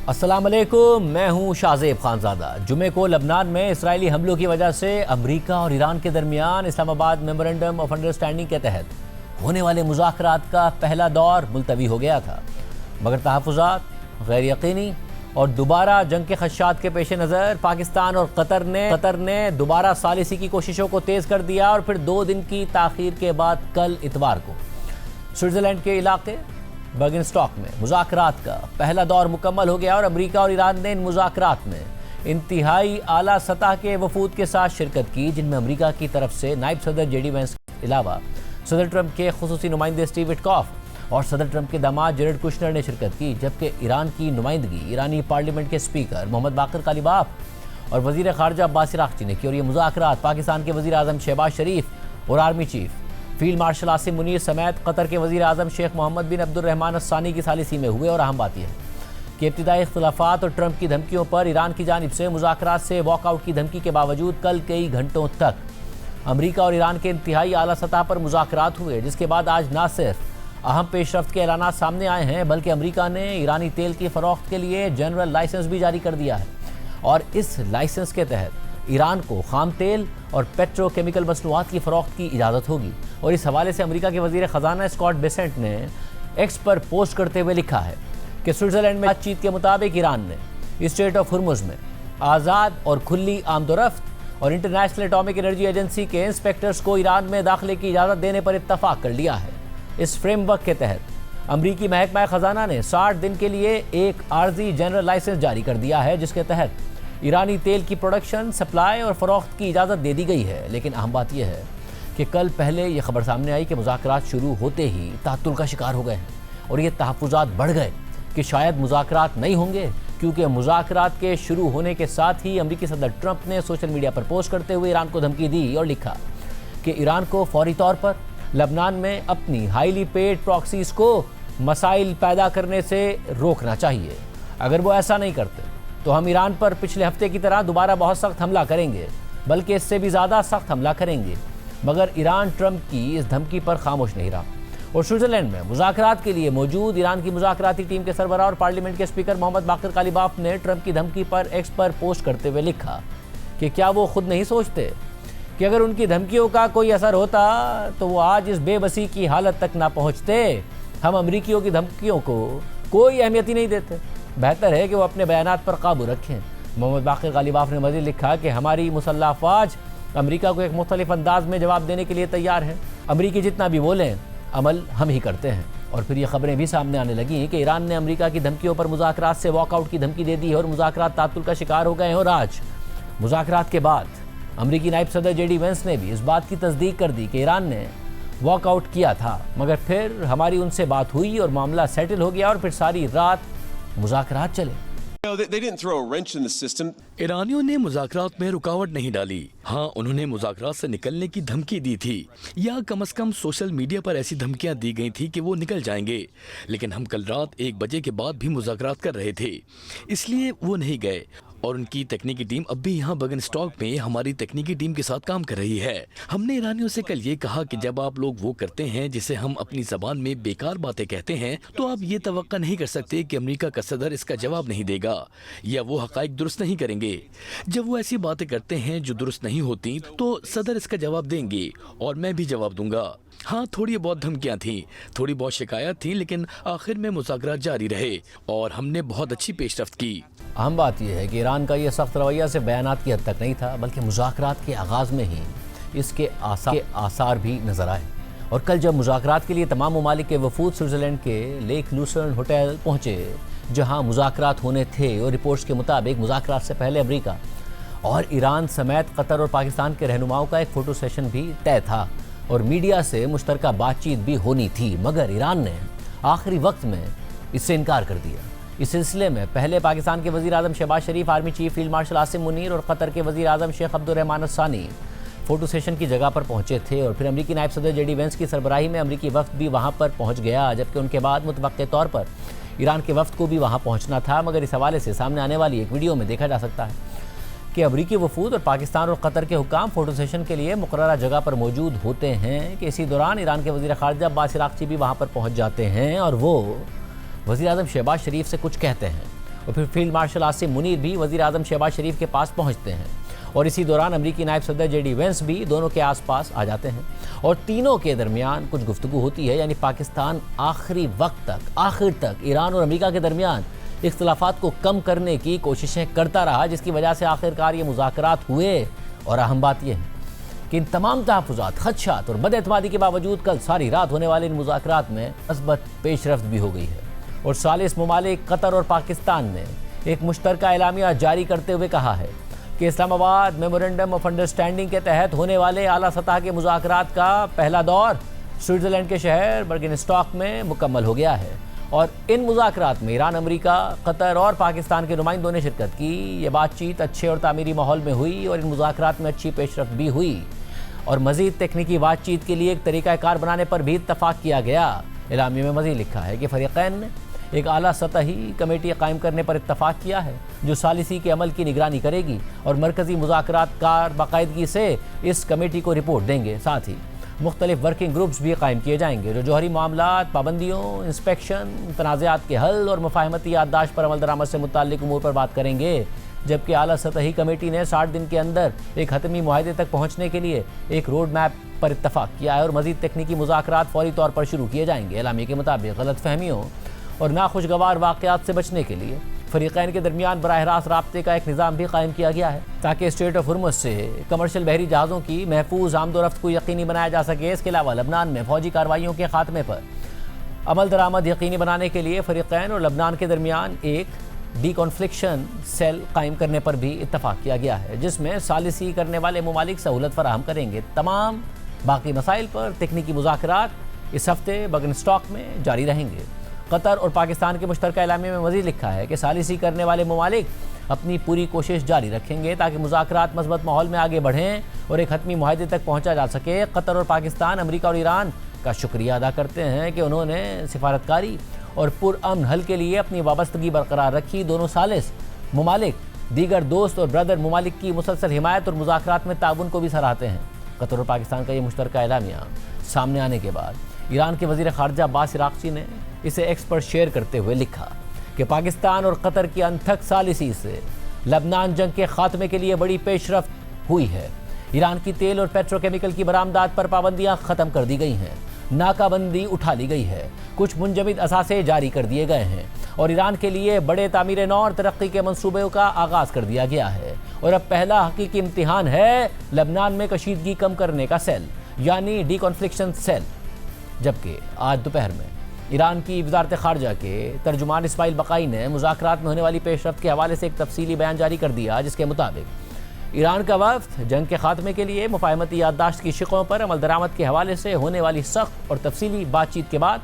अस्सलाम वालेकुम, मैं हूं शाहजेब खानजादा। जुमे को लबनान में इसराइली हमलों की वजह से अमेरिका और ईरान के दरमियान इस्लामाबाद मेमोरेंडम ऑफ अंडरस्टैंडिंग के तहत होने वाले मुज़ाकरात का पहला दौर मुलतवी हो गया था, मगर तहफ़्फ़ुज़ात गैर यकीनी और दोबारा जंग के खदशात के पेश नज़र पाकिस्तान और कतर ने दोबारा सालिसी की कोशिशों को तेज़ कर दिया और फिर 2 दिन की ताख़ीर के बाद कल इतवार को स्विट्ज़रलैंड के इलाके बर्गनस्टॉक में मुज़ाकरात का पहला दौर मुकम्मल हो गया और अमेरिका और ईरान ने इन मुज़ाकरात में इंतहाई आला सतह के वफूद के साथ शिरकत की, जिनमें अमेरिका की तरफ से नायब सदर जेडी वेंस के अलावा सदर ट्रंप के खुसूसी नुमाइंदे स्टीव विटकॉफ और सदर ट्रंप के दामाद जेरेड कुशनर ने शिरकत की, जबकि ईरान की नुमाइंदगी ईरानी पार्लियामेंट के स्पीकर मोहम्मद बाकर कालिबाफ और वज़ीर ख़ारजा अब्बास अराग़ची ने की। और ये मुज़ाकरात पाकिस्तान के वज़ीर आज़म शहबाज शरीफ और army chief field marshal Asim Munir समेत कतर के वज़ीर आज़म शेख मोहम्मद बिन अब्दुर्रहमान अस्सानी की सालिसी में हुए। और अहम बात यह है कि इब्तिदाई इख्तिलाफ़ात और ट्रंप की धमकियों पर ईरान की जानिब से मुज़ाकरात से वॉकआउट की धमकी के बावजूद कल कई घंटों तक अमेरिका और ईरान के इंतहाई आला सतह पर मुज़ाकरात हुए, जिसके बाद आज न सिर्फ अहम पेशरफ्त के ऐलानात सामने आए हैं, बल्कि अमेरिका ने ईरानी तेल की फ़रोख्त के लिए जनरल लाइसेंस भी जारी कर दिया है। और इस लाइसेंस के तहत ईरान को खाम तेल और पेट्रोकेमिकल मसनूआत की फ़रोख्त की इजाज़त होगी। और इस हवाले से अमेरिका के वज़ीर ख़जाना स्कॉट बेसेंट ने एक्स पर पोस्ट करते हुए लिखा है कि स्विट्ज़रलैंड में बातचीत के मुताबिक ईरान ने स्ट्रेट ऑफ हुर्मुज़ में आज़ाद और खुली आमदोरफ्त और इंटरनेशनल एटॉमिक एनर्जी एजेंसी के इंस्पेक्टर्स को ईरान में दाखिले की इजाज़त देने पर इत्तफ़ाक़ कर लिया है। इस फ्रेमवर्क के तहत अमरीकी महकमा ख़जाना ने 60 दिन के लिए एक आर्जी जनरल लाइसेंस जारी कर दिया है, जिसके तहत ईरानी तेल की प्रोडक्शन, सप्लाई और फ़रोख्त की इजाज़त दे दी गई है। लेकिन अहम बात यह है कि कल पहले ये खबर सामने आई कि मुज़ाकरात शुरू होते ही तात्तुल का शिकार हो गए हैं और ये तहफ़्फ़ुज़ात बढ़ गए कि शायद मुज़ाकरात नहीं होंगे, क्योंकि मुज़ाकरात के शुरू होने के साथ ही अमेरिकी सदर ट्रंप ने सोशल मीडिया पर पोस्ट करते हुए ईरान को धमकी दी और लिखा कि ईरान को फौरी तौर पर लबनान में अपनी हाईली पेड प्रॉक्सीज़ को मसाइल पैदा करने से रोकना चाहिए। अगर वो ऐसा नहीं करते तो हम ईरान पर पिछले हफ्ते की तरह दोबारा बहुत सख्त हमला करेंगे, बल्कि इससे भी ज़्यादा सख्त हमला करेंगे। मगर ईरान ट्रंप की इस धमकी पर खामोश नहीं रहा और स्विट्ज़रलैंड में मुज़ाकरात के लिए मौजूद ईरान की मुज़ाकराती टीम के सरबराह और पार्लियामेंट के स्पीकर मोहम्मद बाकर कालिबाफ ने ट्रंप की धमकी पर एक्स पर पोस्ट करते हुए लिखा कि क्या वो खुद नहीं सोचते कि अगर उनकी धमकियों का कोई असर होता तो वो आज इस बेबसी की हालत तक ना पहुँचते। हम अमरीकियों की धमकियों को कोई अहमियत ही नहीं देते, बेहतर है कि वो अपने बयानात पर काबू रखें। मोहम्मद बाकर कालिबाफ ने मज़ीद लिखा कि हमारी मुसल्लह अफ़वाज अमेरिका को एक मुख्तलिफ अंदाज में जवाब देने के लिए तैयार है। अमेरिकी जितना भी बोलें अमल हम ही करते हैं। और फिर ये खबरें भी सामने आने लगी कि ईरान ने अमेरिका की धमकियों पर मुज़ाकरात से वॉकआउट की धमकी दे दी है और मुज़ाकरात तात्तुल का शिकार हो गए हैं। और आज मुज़ाकरात के बाद अमेरिकी नायब सदर जेडी वेंस ने भी इस बात की तस्दीक कर दी कि ईरान ने वॉकआउट किया था, मगर फिर हमारी उनसे बात हुई और मामला सेटल हो गया और फिर सारी रात मुज़ाकरात चले। ईरानियों ने मुज़ाकरात में रुकावट नहीं डाली। हाँ, उन्होंने मुज़ाकरात से निकलने की धमकी दी थी, या कम से कम सोशल मीडिया पर ऐसी धमकियां दी गई थी कि वो निकल जाएंगे। लेकिन हम कल रात 1 बजे के बाद भी मुज़ाकरात कर रहे थे, इसलिए वो नहीं गए। और उनकी तकनीकी टीम अब भी यहाँ बर्गनस्टॉक में हमारी तकनीकी टीम के साथ काम कर रही है। हमने ईरानियों से कल ये कहा कि जब आप लोग वो करते हैं जिसे हम अपनी ज़बान में बेकार बातें कहते हैं, तो आप ये तवक्का नहीं कर सकते कि अमेरिका का सदर इसका जवाब नहीं देगा या वो हक़ाइक़ दुरुस्त नहीं करेंगे। जब वो ऐसी बातें करते हैं जो दुरुस्त नहीं होती, तो सदर इसका जवाब देंगे और मैं भी जवाब दूंगा। हाँ, थोड़ी बहुत धमकियाँ थीं, थोड़ी बहुत शिकायत थी, लेकिन आखिर में मुज़ाकरात जारी रहे और हमने बहुत अच्छी पेशरफ्त की। अहम बात यह है कि ईरान का ये सख्त रवैया सिर्फ बयानात की हद तक नहीं था, बल्कि मुज़ाकरात के आगाज़ में ही इसके आसार भी नज़र आए। और कल जब मुज़ाकरात के लिए तमाम ममालिक के वफूद स्विट्ज़रलैंड के लेक लूसर्न होटल पहुँचे, जहाँ मुज़ाकरात होने थे, और रिपोर्ट्स के मुताबिक मुज़ाकरात से पहले अमेरिका और ईरान समेत कतर और पाकिस्तान के रहनुमाओं का एक फ़ोटो सेशन भी तय था और मीडिया से मुश्तरका बातचीत भी होनी थी, मगर ईरान ने आखिरी वक्त में इससे इनकार कर दिया। इस सिलसिले में पहले पाकिस्तान के वज़ीर आज़म Shahbaz Sharif, army chief field marshal Asim Munir और कतर के वज़ीर आज़म शेख अब्दुर्रहमान अस्सानी फ़ोटो सेशन की जगह पर पहुंचे थे और फिर अमेरिकी नायब सदर जेडी वेंस की सरबराही में अमेरिकी वफ्द भी वहां पर पहुंच गया, जबकि उनके बाद मुतवक्के तौर पर ईरान के वफ्द को भी वहां पहुंचना था। मगर इस हवाले से सामने आने वाली एक वीडियो में देखा जा सकता है कि अमरीकी वफूद और पाकिस्तान और कतर के हुकाम फ़ोटो सेशन के लिए मुकर्ररा जगह पर मौजूद होते हैं कि इसी दौरान ईरान के वज़ीर ख़ारजा अब्बास अराग़ची भी वहाँ पर पहुँच जाते हैं और वो वज़ीर आज़म शहबाज शरीफ से कुछ कहते हैं और फिर फील्ड मार्शल आसिम मुनीर भी वज़ीर आज़म शहबाज शरीफ के पास पहुँचते हैं और इसी दौरान अमरीकी नायब सदर जेडी वेंस भी दोनों के आसपास आ जाते हैं और तीनों के दरमियान कुछ गुफ्तगू होती है। यानी पाकिस्तान आखिरी वक्त तक, आखिर तक ईरान और अमरीका के दरमियान इख्तिलाफात को कम करने की कोशिशें करता रहा, जिसकी वजह से आखिरकार ये मुज़ाकरात हुए। और अहम बात यह है कि इन तमाम तहफ़्फ़ुज़ात, खदशात और बदएतमादी के बावजूद कल सारी रात होने वाले इन मुज़ाकरात में मस्बत पेशरफ्त भी हो गई है और सालिस ममालिक कतर और पाकिस्तान ने एक मुश्तरका एलामिया जारी करते हुए कहा है कि इस्लामाबाद मेमोरेंडम ऑफ अंडरस्टैंडिंग के तहत होने वाले आला सतह के मुज़ाकरात का पहला दौर स्विट्ज़रलैंड के शहर बर्गिनस्टॉक में मुकम्मल हो गया है और इन मुज़ाकरात में ईरान, अमरीका, कतर और पाकिस्तान के नुमाइंदों ने शिरकत की। ये बातचीत अच्छे और तामीरी माहौल में हुई और इन मुज़ाकरात में अच्छी पेशरफ्त भी हुई और मज़ीद तकनीकी बातचीत के लिए एक तरीक़ाकार बनाने पर भी इत्तफ़ाक़ किया गया। एलामिया में मज़ीद लिखा है कि फ़रीक़ैन ने एक आला सतही कमेटी कायम करने पर इत्तफ़ाक़ किया है जो सालिसी के अमल की निगरानी करेगी और मरकज़ी मुज़ाकरातकार बाकायदगी से इस कमेटी को रिपोर्ट देंगे। साथ ही मुख्तलिफ वर्किंग ग्रुप्स भी कायम किए जाएंगे जो जौहरी मामलात, पाबंदियों, इंस्पेक्शन, तनाज़ात के हल और मुफ़ाहमती याददाश्त पर अमल दरामद से मुताल्लिक़ उमूर पर बात करेंगे। जबकि आला सतही कमेटी ने 60 दिन के अंदर एक हतमी मुआहदे तक पहुँचने के लिए एक रोड मैप पर इत्तफ़ाक़ किया है और मज़ीद तकनीकी मुज़ाकरात फ़ौरी तौर पर शुरू किए जाएंगे। एलामिया के मुताबिक गलत फहमियों और नाखुशगवार वाक़यात से बचने के लिए फ़रीक़ैन के दरमियान बराह रास्त राब्ते का एक निज़ाम भी कायम किया गया है ताकि स्ट्रेट ऑफ हुर्मुज़ से कमर्शियल बहरी जहाज़ों की महफूज आमदोरफ्त को यकीनी बनाया जा सके। इसके अलावा लबनान में फ़ौजी कार्रवाइयों के खात्मे पर अमल दरामद यकीनी बनाने के लिए फ़रीक़ैन और लबनान के दरमियान एक डीकॉन्फ्लिक्शन सेल कायम करने पर भी इत्तफ़ाक़ किया गया है जिसमें सालिसी करने वाले ममालिक सहूलत फराहम करेंगे। तमाम बाकी मसाइल पर तकनीकी मुज़ाकरात इस हफ्ते बर्गिनस्टॉक में जारी रहेंगे। कतर और पाकिस्तान के मुश्तरका एलामिया में मज़ीद लिखा है कि सालिसी करने वाले ममालिक अपनी पूरी कोशिश जारी रखेंगे ताकि मुज़ाकरात मस्बत माहौल में आगे बढ़ें और एक हतमी मुआहदे तक पहुँचा जा सके। कतर और पाकिस्तान अमरीका और ईरान का शुक्रिया अदा करते हैं कि उन्होंने सिफारतकारी और पुरअमन हल के लिए अपनी वाबस्तगी बरकरार रखी। दोनों सालिस ममालिक दीगर दोस्त और ब्रदर ममालिक की मुसलसल हिमायत और मुज़ाकरात में ताउन को भी सराहते हैं। कतर और पाकिस्तान का ये मुश्तरका एलामिया सामने आने के बाद ईरान के वज़ीर ख़ारजा अब्बास इराक़ची ने इसे एक्स पर शेयर करते हुए लिखा कि पाकिस्तान और कतर की अनथक सालिसी से लबनान जंग के खात्मे के लिए बड़ी पेशरफ्त हुई है। ईरान की तेल और पेट्रोकेमिकल की बरामदात पर पाबंदियां ख़त्म कर दी गई हैं, नाकाबंदी उठा ली गई है, कुछ मुंजमद असासे जारी कर दिए गए हैं और ईरान के लिए बड़े तामीर नौ और तरक्की के मंसूबों का आगाज़ कर दिया गया है। और अब पहला हकीकी इम्तिहान है लबनान में कशीदगी कम करने का सेल यानी डीकॉन्फ्लिक्शन सेल। जबकि आज दोपहर में ईरान की वज़ारत ख़ारजा के तर्जुमान इस्माइल बक़ाई ने मुज़ाकरात में होने वाली पेशरफ्त के हवाले से एक तफसीली बयान जारी कर दिया जिसके मुताबिक ईरान का वफ़द जंग के खात्मे के लिए मुफ़ाहमती याददाश्त की शिकों पर अमल दरामद के हवाले से होने वाली सख्त और तफसीली बातचीत के बाद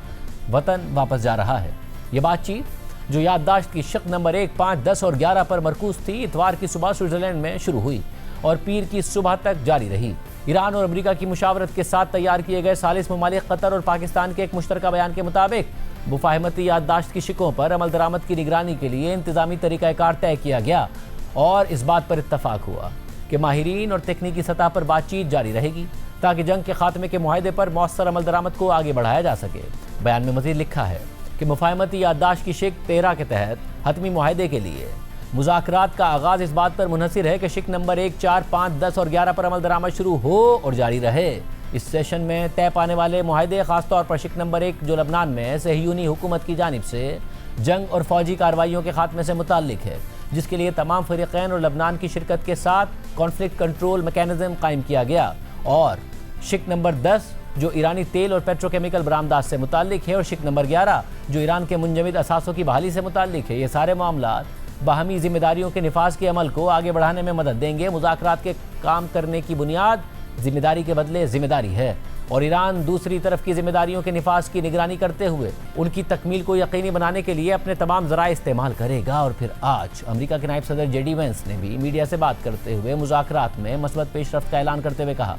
वतन वापस जा रहा है। ये बातचीत जो याददाश्त की शिक नंबर 1, 5, 10 और 11 पर मरकूज़ थी, इतवार की सुबह स्विट्ज़रलैंड में शुरू हुई और पीर की सुबह तक जारी रही। ईरान और अमरीका की मुशावरत के साथ तैयार किए गए सालिस ममालिक कतर और पाकिस्तान के एक मुश्तरका बयान के मुताबिक मुफ़ाहमती याददाश्त की शिकों पर अमल दरामद की निगरानी के लिए इंतज़ामी तरीक़ाकार तय किया गया और इस बात पर इत्तफ़ाक़ हुआ कि माहिरीन और तकनीकी सतह पर बातचीत जारी रहेगी ताकि जंग के खात्मे के मुआहदे पर मौसर अमल दरामद को आगे बढ़ाया जा सके। बयान में मज़ीद लिखा है कि मुफ़ाहमती याददाश्त की शिक 13 के तहत हतमी मुआहदे के लिए मुज़ाकरात का आगाज़ इस बात पर मुनहसिर है कि शिक नंबर 1, 4, 5, 10 और 11 पर अमल दरामद शुरू हो और जारी रहे। इस सेशन में तय पाने वाले मुआहदे ख़ासतौर पर शिक नंबर 1 जो लबनान में सहयूनी हुकूमत की जानिब से जंग और फ़ौजी कार्रवाइयों के खात्मे से मुताल्लिक है, जिसके लिए तमाम फ़रीक़ैन और लबनान की शिरकत के साथ कॉन्फ्लिक्ट कंट्रोल मैकेनिज़्म कायम किया गया, और शिक नंबर 10 जो ईरानी तेल और पेट्रोकेमिकल बरामदात से मुताल्लिक है, और शिक नंबर 11 जो ईरान के मुंजमद असासों की बहाली से मुताल्लिक है। ये सारे मामलात बाहमी जिम्मेदारियों के निफाज के अमल को आगे बढ़ाने में मदद देंगे। मुज़ाकरात के काम करने की बुनियाद जिम्मेदारी के बदले जिम्मेदारी है और ईरान दूसरी तरफ की जिम्मेदारियों के निफाज की निगरानी करते हुए उनकी तकमील को यकीनी बनाने के लिए अपने तमाम ज़राए इस्तेमाल करेगा। और फिर आज अमेरिका के नायब सदर जेडी वेंस ने भी मीडिया से बात करते हुए मुज़ाकरात में मस्बत पेशरफ्त का ऐलान करते हुए कहा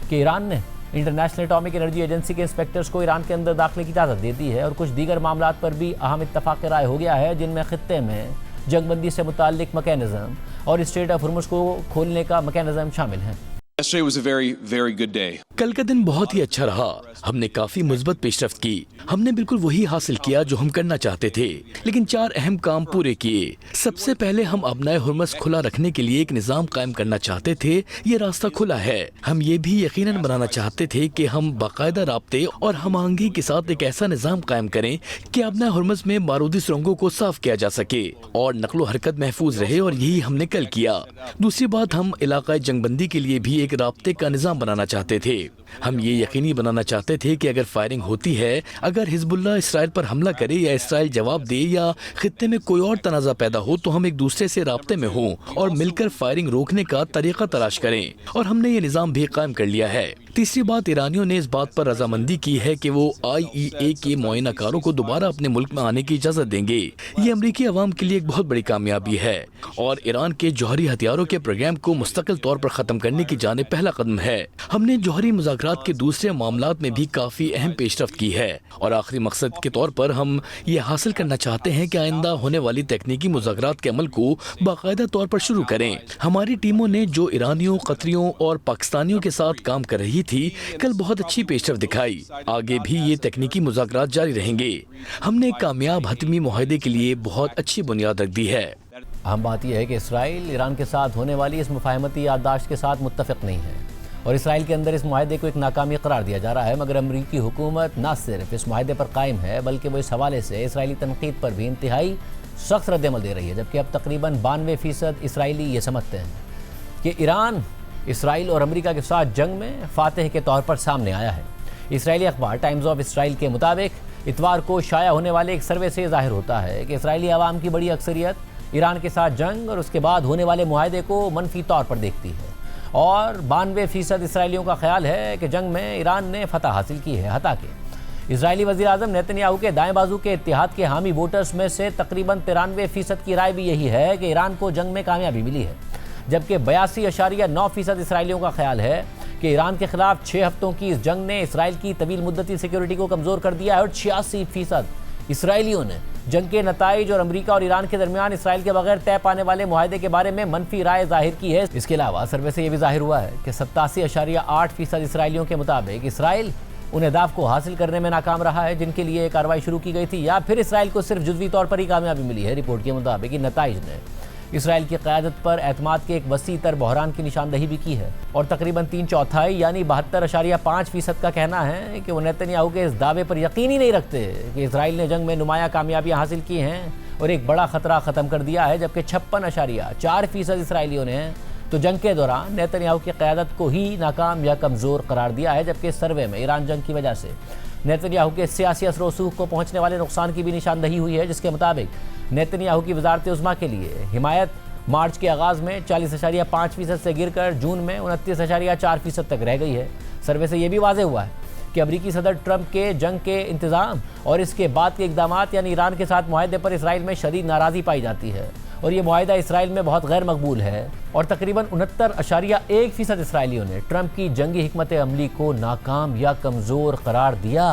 कि ईरान ने इंटरनेशनल एटॉमिक एनर्जी एजेंसी के इंस्पेक्टर्स को ईरान के अंदर दाखिले की इजाज़त दे दी है और कुछ दीगर मामलात पर भी अहम इत्तफाक़ राय हो गया है, जिनमें खित्ते में जंगबंदी से मुताल्लिक मैकेनिज़्म और स्ट्रेट ऑफ हुर्मुज़ को खोलने का मैकेनिज़्म शामिल है। Yesterday was a very, very good day. कल का दिन बहुत ही अच्छा रहा। हमने काफी मुस्बत पेशरफ्त की। हमने बिल्कुल वही हासिल किया जो हम करना चाहते थे, लेकिन 4 अहम काम पूरे किए। सबसे पहले हम अपना हुर्मस खुला रखने के लिए एक निज़ाम कायम करना चाहते थे। ये रास्ता खुला है। हम ये भी यकीनन बनाना चाहते थे कि हम बाकायदा राब्ते और हमआहंगी के साथ एक ऐसा निज़ाम कायम करें कि अपना हुर्मस में बारूदी सुरंगों को साफ किया जा सके और नकलो हरकत महफूज रहे, और यही हमने कल किया। दूसरी बात, हम इलाकाई जंगबंदी के लिए भी एक राब्ते का निज़ाम बनाना चाहते थे। हम ये यकीनी बनाना चाहते थे कि अगर फायरिंग होती है, अगर हिजबुल्लाह इसराइल पर हमला करे या इसराइल जवाब दे या खित्ते में कोई और तनाज़ा पैदा हो, तो हम एक दूसरे से राब्ते में हों और मिलकर फायरिंग रोकने का तरीका तलाश करें, और हमने ये निज़ाम भी कायम कर लिया है। तीसरी बात, ईरानियों ने इस बात पर रजामंदी की है कि वो IEA के मुआयनाकारों को दोबारा अपने मुल्क में आने की इजाज़त देंगे। ये अमरीकी अवाम के लिए एक बहुत बड़ी कामयाबी है और ईरान के जौहरी हथियारों के प्रोग्राम को मुस्तकिल तौर पर ख़त्म करने की जानिब पहला कदम है। हमने जौहरी मुज़ाकरात के दूसरे मामलात में भी काफ़ी अहम पेशरफ्त की है, और आखिरी मकसद के तौर पर हम ये हासिल करना चाहते हैं कि आइंदा होने वाली तकनीकी मुज़ाकरात के अमल को बाकायदा तौर पर शुरू करें। हमारी टीमों ने जो ईरानियों, कतरियों और पाकिस्तानियों के साथ काम कर रही थी, कल बहुत अच्छी पेशरफ्त दिखाई। आगे भी ये तकनीकी मुज़ाकरात जारी रहेंगे। हमने एक कामयाब हतमी मुआहदे के लिए बहुत अच्छी बुनियाद रख दी है। अहम बात यह है कि इसराइल ईरान के साथ होने वाली इस मुफाहमती याददाश्त के साथ मुत्तफ़िक नहीं है और इसराइल के अंदर इस मुआहदे को एक नाकामी करार दिया जा रहा है। मगर अमरीकी हुकूमत न सिर्फ इस मुआहदे पर कायम है, बल्कि वो इस हवाले से इसराइली तनकीद पर भी इंतहाई सख्त रद्दअमल दे रही है। जबकि अब तकरीबन 92% इसराइली ये समझते हैं कि ईरान इसराइल और अमेरिका के साथ जंग में फातह के तौर पर सामने आया है। इसराइली अखबार टाइम्स ऑफ इसराइल के मुताबिक इतवार को शाया होने वाले एक सर्वे से ज़ाहिर होता है कि इसराइली आवाम की बड़ी अक्सरियत ईरान के साथ जंग और उसके बाद होने वाले मुआहदे को मनफी तौर पर देखती है, और 92% इसराइलियों का ख्याल है कि जंग में ईरान ने फतह हासिल की है। हता के इसराइली वज़ीर-ए-आज़म नेतन्याहू के दाएं बाजू के इत्तेहाद के हामी वोटर्स में से तकरीबन 93% की राय भी यही है कि ईरान को जंग में कामयाबी मिली है, जबकि 82.9% इसराइलियों का ख्याल है कि ईरान के खिलाफ 6 हफ्तों की इस जंग ने इसराइल की तवील मुद्दती सिक्योरिटी को कमज़ोर कर दिया है, और 86% इसराइलियों ने जंग के नताइज और अमेरिका और ईरान के दरमियान इसराइल के बगैर तय पाने वाले मुआहदे के बारे में मनफी राय जाहिर की है। इसके अलावा सर्वे से यह भी जाहिर हुआ है कि 87.8% इसराइलियों के मुताबिक इसराइल उन अहदाफ को हासिल करने में नाकाम रहा है जिनके लिए कार्रवाई शुरू की गई थी, या फिर इसराइल को सिर्फ जुज़वी तौर पर ही कामयाबी मिली है। रिपोर्ट के मुताबिक इन नताइज ने इसराइल की क़यादत पर एतमाद के एक वसी तर बहरान की निशानदही भी की है, और तकरीबन 3/4 यानी 72.5% का कहना है कि वो नेतन्याहू के इस दावे पर यकीन ही नहीं रखते कि इसराइल ने जंग में नुमायां कामयाबियां हासिल की हैं और एक बड़ा ख़तरा ख़त्म कर दिया है। जबकि 56.4% इसराइलियों ने तो जंग के दौरान नेतन्याहू की क़यादत को ही नाकाम या कमज़ोर करार दिया है। जबकि इस सर्वे में ईरान जंग की वजह से नेतन्याहू के सियासी असर वसूख को पहुँचने वाले नुकसान की भी निशानदही हुई है, जिसके मुताबिक नेतन्याहू की वजारत उज़्मा के लिए हिमायत मार्च के आगाज़ में 40.5% से गिरकर जून में 29.4% तक रह गई है। सर्वे से यह भी वाज़ेह हुआ है कि अमरीकी सदर ट्रंप के जंग के इंतज़ाम और इसके बाद के इक़दामात यानी ईरान के साथ मुआहदे पर इसराइल में शदीद नाराज़गी पाई जाती है, और ये मुआहदा इसराइल में बहुत गैर मकबूल है। और तकरीबन 69.1% इसराइलियों ने ट्रंप की जंगी हिकमत अमली को नाकाम या कमज़ोर करार दिया।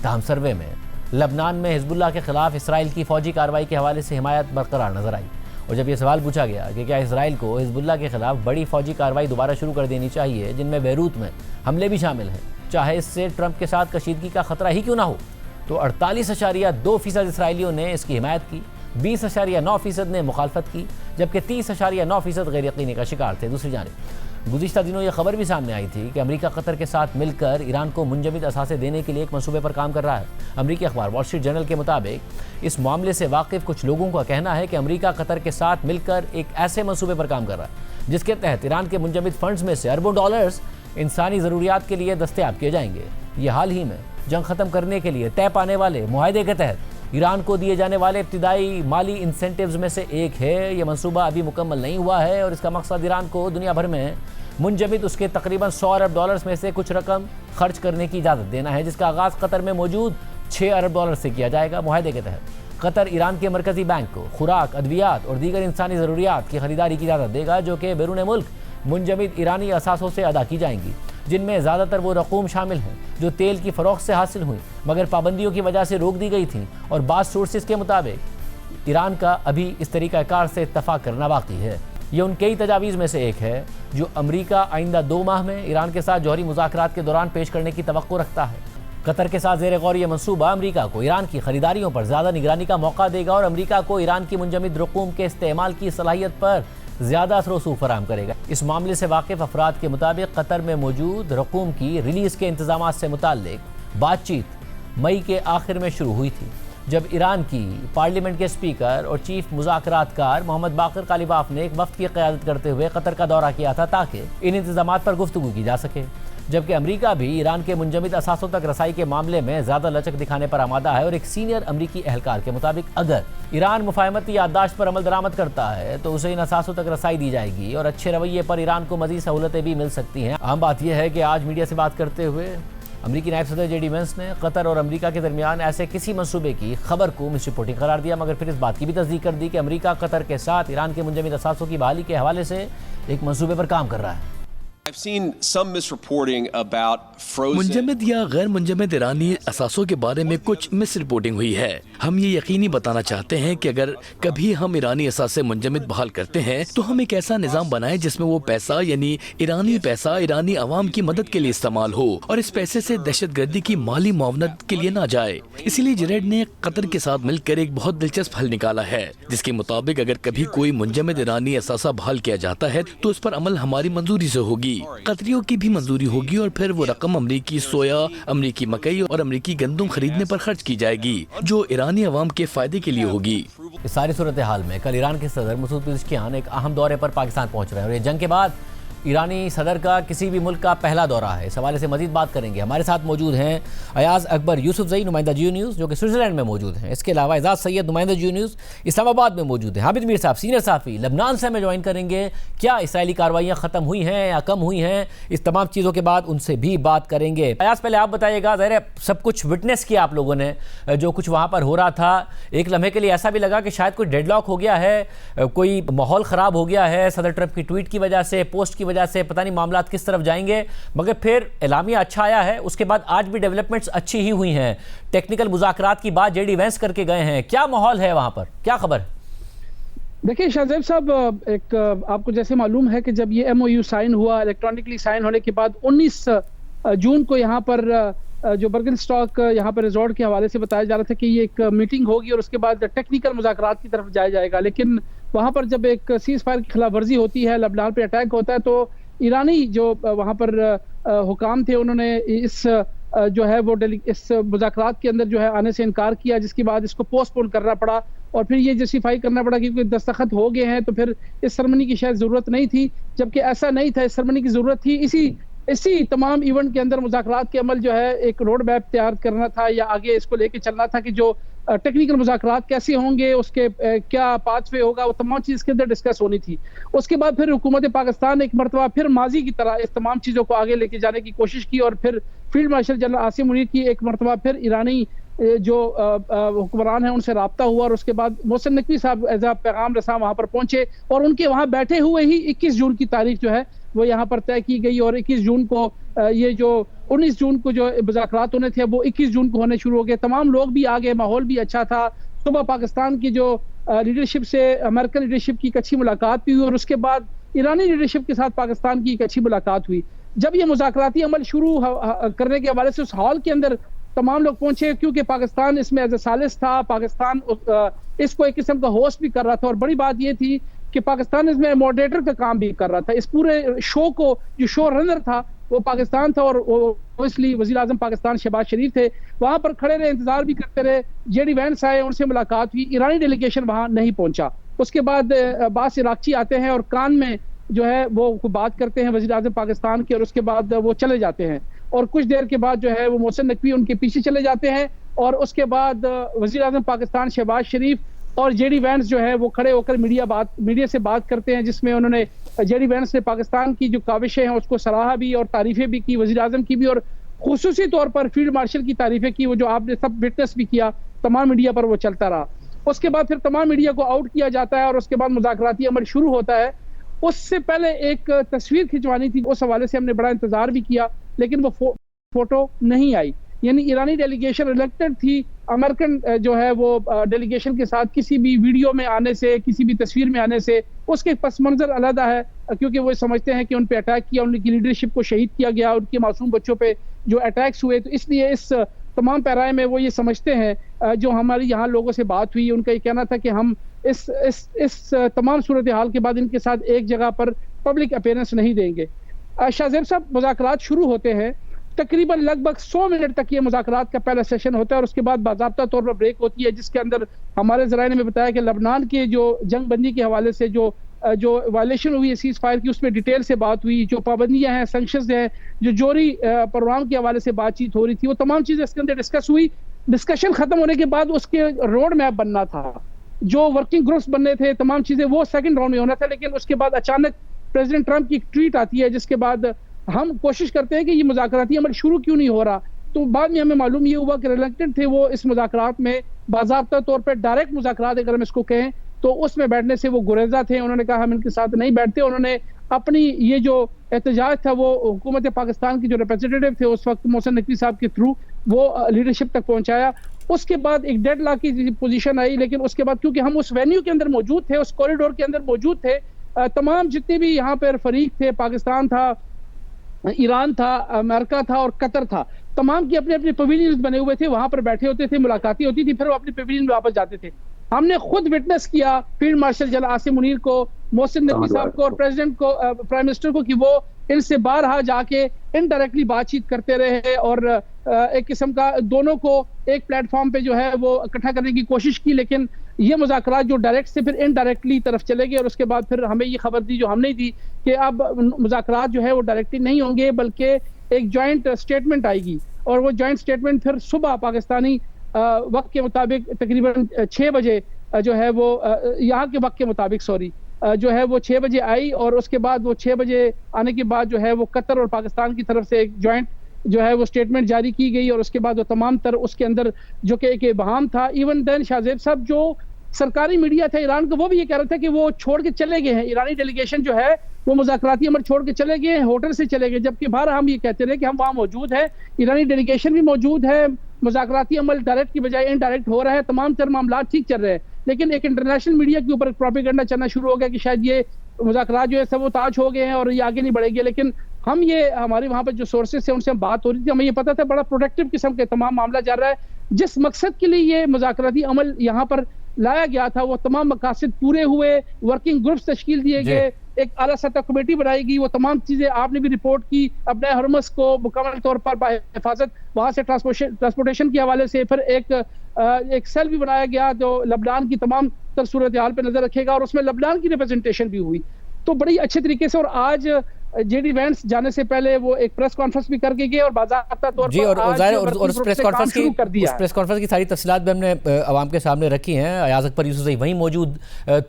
ताहम सर्वे में लबनान में हिजबुल्लाह के खिलाफ इसराइल की फ़ौजी कार्रवाई के हवाले से हिमायत बरकरार नजर आई, और जब यह सवाल पूछा गया कि क्या इसराइल को हिजबुल्लाह के खिलाफ बड़ी फ़ौजी कार्रवाई दोबारा शुरू कर देनी चाहिए जिनमें बैरूत में हमले भी शामिल हैं, चाहे इससे ट्रंप के साथ कशीदगी का ख़तरा ही क्यों ना हो, तो 48.2% इसराइलियों ने इसकी हिमायत की, 20.9% ने मुखालफत की, जबकि 30.9% गैर यकीनी का शिकार थे। दूसरी जानिब गुज़िश्ता दिनों यह खबर भी सामने आई थी कि अमेरिका कतर के साथ मिलकर ईरान को मुंजमद असासे देने के लिए एक मंसूबे पर काम कर रहा है। अमेरिकी अखबार वॉल स्ट्रीट जर्नल के मुताबिक इस मामले से वाकिफ़ कुछ लोगों का कहना है कि अमेरिका कतर के साथ मिलकर एक ऐसे मंसूबे पर काम कर रहा है जिसके तहत ईरान के मुंजमद फंड्स में से अरबों डॉलर्स इंसानी ज़रूरियात के लिए दस्तयाब किए जाएंगे। ये हाल ही में जंग ख़त्म करने के लिए तय पाने वाले मुआहदे के तहत ईरान को दिए जाने वाले इब्तिदाई माली इंसेंटिव्स में से एक है। यह मंसूबा अभी मुकम्मल नहीं हुआ है और इसका मकसद ईरान को दुनिया भर में मुंजमद उसके तकरीबन 100 अरब डॉलर्स में से कुछ रकम खर्च करने की इजाज़त देना है, जिसका आगाज़ कतर में मौजूद 6 अरब डॉलर से किया जाएगा। मुआहदे के तहत कतर ईरान के मरकज़ी बैंक को खुराक, अद्वियात और दीगर इंसानी ज़रूरियात की खरीदारी की इजाज़त देगा जो कि बैरून मुल्क मुंजमद ईरानी असासों से अदा की जाएंगी, जिनमें ज़्यादातर वो रकूम शामिल हैं जो तेल की फ़रोख्त से हासिल हुई मगर पाबंदियों की वजह से रोक दी गई थी। और बाज़ सोर्सेज़ के मुताबिक ईरान का अभी इस तरीक़ाकार से इत्तफ़ाक़ करना बाकी है। ये उन कई तजावीज़ में से एक है जो अमेरिका आइंदा 2 माह में ईरान के साथ जौहरी मुज़ाकरात के दौरान पेश करने की तवक्को रखता है। कतर के साथ ज़ेर गौर ये मंसूबा अमेरिका को ईरान की खरीदारियों पर ज़्यादा निगरानी का मौका देगा और अमेरिका को ईरान की मुंजमद रकूम के इस्तेमाल की सलाहियत पर ज़्यादा असर रसूख फराहम करेगा। इस मामले से वाकिफ़ अफराद के मुताबिक कतर में मौजूद रकूम की रिलीज़ के इंतजाम से मुताल्लिक बातचीत मई के आखिर में शुरू हुई थी, जब ईरान की पार्लियामेंट के स्पीकर और चीफ मुज़ाकरातकार मोहम्मद बाक़िर कालिबाफ ने एक वफ्द की क़यादत करते हुए कतर का दौरा किया था ताकि इन इंतजामात पर गुफ्तगू की जा सके। जबकि अमेरिका भी ईरान के मुंजमद असासों तक रसाई के मामले में ज़्यादा लचक दिखाने पर आमादा है और एक सीनियर अमरीकी एहलकार के मुताबिक अगर ईरान मुफाहमती याददाश्त पर अमल दरामद करता है तो उसे इन असासों तक रसाई दी जाएगी और अच्छे रवैये पर ईरान को मज़ीद सहूलतें भी मिल सकती हैं। अहम बात यह है कि आज मीडिया से बात करते हुए अमरीकी नायब सदर JD वेंस ने कतर और अमेरिका के दरमियान ऐसे किसी मंसूबे की खबर को मिस रिपोर्टिंग करार दिया, मगर फिर इस बात की भी तस्दीक कर दी कि अमेरिका कतर के साथ ईरान के मुंजमद असासों की बहाली के हवाले से एक मंसूबे पर काम कर रहा है। I've seen some misreporting about frozen मुंजमद या गैर मुंजमद ईरानी असासों के बारे में कुछ मिस रिपोर्टिंग हुई है। हम ये यकीनी बताना चाहते हैं कि अगर कभी हम ईरानी असासे मुंजमद बहाल करते हैं तो हम एक ऐसा निज़ाम बनाएं जिसमें वो पैसा यानी ईरानी पैसा ईरानी अवाम की मदद के लिए इस्तेमाल हो और इस पैसे से दहशत गर्दी की माली मुआवनत के लिए ना जाए। इसीलिए जरेड ने कतर के साथ मिलकर एक बहुत दिलचस्प हल निकाला है, जिसके मुताबिक अगर कभी कोई मुंजमद ईरानी असासा बहाल किया जाता है तो उस पर अमल हमारी मंजूरी से होगी, कतरियों की भी मंजूरी होगी और फिर वो रकम अमरीकी सोया, अमरीकी मकई और अमरीकी गंदम खरीदने पर खर्च की जाएगी जो ईरानी अवाम के फायदे के लिए होगी। इस सारी सूरत हाल में कल ईरान के सदर मसूद पेज़ेश्कियान एक अहम दौरे पर पाकिस्तान पहुंच रहे हैं और ये जंग के बाद ईरानी सदर का किसी भी मुल्क का पहला दौरा है। इस हवाले से मजीद बात करेंगे। हमारे साथ मौजूद हैं अयाज अकबर यूसुफजई, नुमाइंदा जियो न्यूज़ जो कि स्विट्ज़रलैंड में मौजूद हैं। इसके अलावा एजाज सैयद, नुमाइंदा जियो न्यूज़ इस्लामाबाद में मौजूद हैं। हामिद मीर साहब सीनियर सहाफ़ी लबनान से हमें ज्वाइन करेंगे। क्या इसराइली कार्रवाइयाँ ख़त्म हुई हैं या कम हुई हैं, इस तमाम चीज़ों के बाद उनसे भी बात करेंगे। अयाज पहले आप बताइएगा, ज़ाहिर है सब कुछ विटनेस किया आप लोगों ने, जो कुछ वहाँ पर हो रहा था, एक लम्हे के लिए ऐसा भी लगा कि शायद कोई डेडलॉक हो गया है, कोई माहौल ख़राब हो गया है सदर ट्रंप की ट्वीट की वजह से, पोस्ट की वजह से, पता नहीं मामला किस तरफ जाएंगे, मगर फिर एलामिया अच्छा आया है। उसके बाद आज भी डेवलपमेंट्स अच्छी ही हुई हैं। टेक्निकल मुज़ाकरात की बात JD वेंस करके गए हैं। क्या माहौल है वहां पर, क्या खबर है? देखिए शाहजेब साहब, एक आपको जैसे मालूम है कि जब ये MOU साइन हुआ, इलेक्ट्रॉनिकली साइन होने के बाद 19 जून को यहाँ पर जो बर्गनस्टॉक यहाँ पर रिजॉर्ट के हवाले से बताया जा रहा था कि ये एक मीटिंग होगी और उसके बाद टेक्निकल मुज़ाकरात की तरफ जाया जाएगा। लेकिन वहाँ पर जब एक सीज फायर की खिलाफ वर्जी होती है, लबनान पे अटैक होता है, तो ईरानी जो वहाँ पर हुकाम थे उन्होंने इस जो है वो इस मुज़ाकरात के अंदर जो है आने से इनकार किया, जिसके बाद इसको पोस्टपोन करना पड़ा और फिर ये जस्टिफाई करना पड़ा क्योंकि दस्तखत हो गए हैं तो फिर इस सेरेमनी की शायद ज़रूरत नहीं थी, जबकि ऐसा नहीं था। इस सेरेमनी की ज़रूरत थी इसी तमाम इवेंट के अंदर मुज़ाकरात के अमल जो है एक रोड मैप तैयार करना था या आगे इसको लेके चलना था कि जो टेक्निकल मुज़ाकरात कैसे होंगे, उसके क्या पाथवे होगा, वो तमाम चीज़ के अंदर डिस्कस होनी थी। उसके बाद फिर हुकूमत पाकिस्तान एक मरतबा फिर माजी की तरह इस तमाम चीज़ों को आगे लेके जाने की कोशिश की और फिर field marshal general Asim Munir की एक मरतबा फिर ईरानी जो हुक्मरान हैं उनसे रब्ता हुआ और उसके बाद मोहसिन नकवी साहब एज आ पैगाम रसा वहाँ पर पहुंचे और उनके वहाँ बैठे हुए ही 21 जून की तारीख जो है वो यहाँ पर तय की गई और 21 जून को ये जो 19 जून को जो मुज़ाकरात होने थे वो 21 जून को होने शुरू हो गए। तमाम लोग भी आ गए, माहौल भी अच्छा था। सुबह पाकिस्तान की जो लीडरशिप से अमेरिकन लीडरशिप की एक अच्छी मुलाकात भी हुई और उसके बाद ईरानी लीडरशिप के साथ पाकिस्तान की एक अच्छी मुलाकात हुई। जब ये मुज़ाकराती अमल शुरू करने के हवाले से उस हॉल के अंदर तमाम लोग पहुंचे क्योंकि पाकिस्तान इसमें एज ए सालिस था, पाकिस्तान इसको एक किस्म का होस्ट भी कर रहा था और बड़ी बात ये थी कि पाकिस्तान इसमें मॉडरेटर का काम भी कर रहा था। इस पूरे शो को जो शो रनर था वो पाकिस्तान था और इसलिए वज़ीर आज़म पाकिस्तान शहबाज शरीफ थे, वहाँ पर खड़े रहे, इंतजार भी करते रहे। JD वेंस आए, उनसे मुलाकात हुई, ईरानी डेलीगेशन वहाँ नहीं पहुंचा। उसके बाद अब्बास इराक़ची आते हैं और कान में जो है वो बात करते हैं वज़ीर आज़म पाकिस्तान के और उसके बाद वो चले जाते हैं और कुछ देर के बाद जो है वो मोहसिन नकवी उनके पीछे चले जाते हैं और उसके बाद वज़ीर आज़म पाकिस्तान शहबाज शरीफ और JD वेंस जो है वो खड़े होकर मीडिया से बात करते हैं, जिसमें उन्होंने JD वेंस ने पाकिस्तान की जो काविशें हैं उसको सराहा भी और तारीफें भी की, वज़ीर आज़म की भी और खुसूसी तौर पर फील्ड मार्शल की तारीफें की, वो जो आपने सब विटनेस भी किया, तमाम मीडिया पर वो चलता रहा। उसके बाद फिर तमाम मीडिया को आउट किया जाता है और उसके बाद मुज़ाकराती अमल शुरू होता है। उससे पहले एक तस्वीर खिंचवानी थी, उस हवाले से हमने बड़ा इंतजार भी किया लेकिन वो फोटो नहीं आई, यानी ईरानी डेलीगेशन रिलेक्टेड थी अमेरिकन जो है वो डेलीगेशन के साथ किसी भी वीडियो में आने से, किसी भी तस्वीर में आने से उसके पस मंजर अलग है, क्योंकि वो समझते हैं कि उन पे अटैक किया, उनकी लीडरशिप को शहीद किया गया, उनके मासूम बच्चों पे जो अटैक्स हुए। तो इसलिए इस तमाम पैराए में वो ये समझते हैं, जो हमारी यहाँ लोगों से बात हुई, उनका ये कहना था कि हम इस तमाम सूरत हाल के बाद इनके साथ एक जगह पर पब्लिक अपीयरेंस नहीं देंगे। शाहजेब साहब, मुज़ाकरात शुरू होते हैं, तकरीबन लगभग 100 मिनट तक ये मुज़ाकरात का पहला सेशन होता है और उसके बाद बाज़ाब्ता तौर पर ब्रेक होती है, जिसके अंदर हमारे ज़राए ने बताया कि लबनान के जो जंग बंदी के हवाले से जो वायलेशन हुई है सीज फायर की, उसमें डिटेल से बात हुई, जो पाबंदियां हैं, सैंक्शंस हैं, जो जोरी प्रोग्राम के हवाले से बातचीत हो रही थी, वो तमाम चीज़ें इसके अंदर डिस्कस हुई। डिस्कशन खत्म होने के बाद उसके रोड मैप बनना था, जो वर्किंग ग्रुप्स बनने थे, तमाम चीज़ें, वो सेकंड राउंड में होना था। लेकिन उसके बाद अचानक प्रेसिडेंट ट्रंप की एक ट्वीट आती है, जिसके बाद हम कोशिश करते हैं कि ये मुज़ाकराती अमल शुरू क्यों नहीं हो रहा। तो बाद में हमें मालूम ये हुआ कि रिलेक्टेड थे वो इस मुज़ाकरात में, बाज़ाब्ता तौर पर डायरेक्ट मुज़ाकरात अगर हम इसको कहें तो उसमें बैठने से वो गुरेजा थे। उन्होंने कहा हम इनके साथ नहीं बैठते। उन्होंने अपनी ये जो एहतजाज था वो हुकूमत पाकिस्तान की जो रिप्रेजेंटेटिव थे उस वक्त मोहसिन नकवी साहब के थ्रू वो लीडरशिप तक पहुंचाया। उसके बाद एक डेडलॉक की पोजीशन आई, लेकिन उसके बाद क्योंकि हम उस वेन्यू के अंदर मौजूद थे, उस कॉरिडोर के अंदर मौजूद थे, तमाम जितने भी यहाँ पर फरीक थे, पाकिस्तान था, ईरान था, अमेरिका था और कतर था, तमाम के अपने अपने पवेलियंस बने हुए थे, वहां पर बैठे होते थे, मुलाकातें होती थी, फिर वो अपने पवेलियन में वापस जाते थे। हमने खुद विटनेस किया field marshal general Asim Munir को, मोहसिन नकवी साहब को और प्रेसिडेंट को, प्राइम मिनिस्टर को, कि वो इनसे बारहा जाके इनडायरेक्टली बातचीत करते रहे और एक किस्म का दोनों को एक प्लेटफॉर्म पे जो है वो इकट्ठा करने की कोशिश की। लेकिन ये मुज़ाकरात जो डायरेक्ट से फिर इनडायरेक्टली तरफ चले गए और उसके बाद फिर हमें ये खबर दी जो हमने दी कि अब मुज़ाकरात जो है वो डायरेक्टली नहीं होंगे, बल्कि एक जॉइंट स्टेटमेंट आएगी और वो जॉइंट स्टेटमेंट फिर सुबह पाकिस्तानी वक्त के मुताबिक तकरीबन 6 बजे जो है वो यहाँ के वक्त के मुताबिक जो है वो 6 बजे आई और उसके बाद वो 6 बजे आने के बाद जो है वो कतर और पाकिस्तान की तरफ से एक जॉइंट जो है वो स्टेटमेंट जारी की गई और उसके बाद वो तमाम तर उसके अंदर जो कि एक इबहाम था। इवन देन शाहजेब साहब, जो सरकारी मीडिया था ईरान का, वो भी ये कह रहा था कि वो छोड़ के चले गए हैं, ईरानी डेलीगेशन जो है वो मुज़ाकराती अमल छोड़ के चले गए हैं, होटल से चले गए, जबकि बाहर हम ये कहते रहे कि हम वहाँ मौजूद हैं, ईरानी डेलीगेशन भी मौजूद है, मुज़ाकराती अमल डायरेक्ट की बजाय इनडायरेक्ट हो रहा है, तमाम तर मामला ठीक चल रहे हैं। लेकिन एक इंटरनेशनल मीडिया के ऊपर प्रोपेगेंडा चलना शुरू हो गया कि शायद ये मुज़ाकरात जो है सबोताज हो गए हैं और ये आगे नहीं बढ़ेंगे। लेकिन हम ये हमारे वहाँ पर जो सोर्सेस हैं उनसे हम बात हो रही थी, हमें ये पता था बड़ा प्रोडक्टिव किस्म के तमाम मामला जा रहा है। जिस मकसद के लिए ये मुज़ाकराती अमल यहाँ पर लाया गया था वो तमाम मकासद पूरे हुए, वर्किंग ग्रुप्स तश्कील दिए गए, एक आला सतह कमेटी बनाई गई, वो तमाम चीजें आपने भी रिपोर्ट की, अपने हरमस को मुकम्मल तौर पर हिफाजत वहां से ट्रांसपोर्टेशन के हवाले से, फिर एक सेल भी बनाया गया जो लबनान की तमाम तर सूरत हाल पे नजर रखेगा और उसमें लबनान की रिप्रेजेंटेशन भी हुई। तो बड़ी अच्छे तरीके से, और आज जेडी वेंस जाने से पहले वो एक प्रेस कॉन्फ्रेंस भी करके गए और बाज़ाब्ता तौर जी, पर और उस प्रेस कॉन्फ्रेंस की सारी तफसीलात भी हमने आवाम के सामने रखी हैं। अयाज अकबर यूसुफ वहीं मौजूद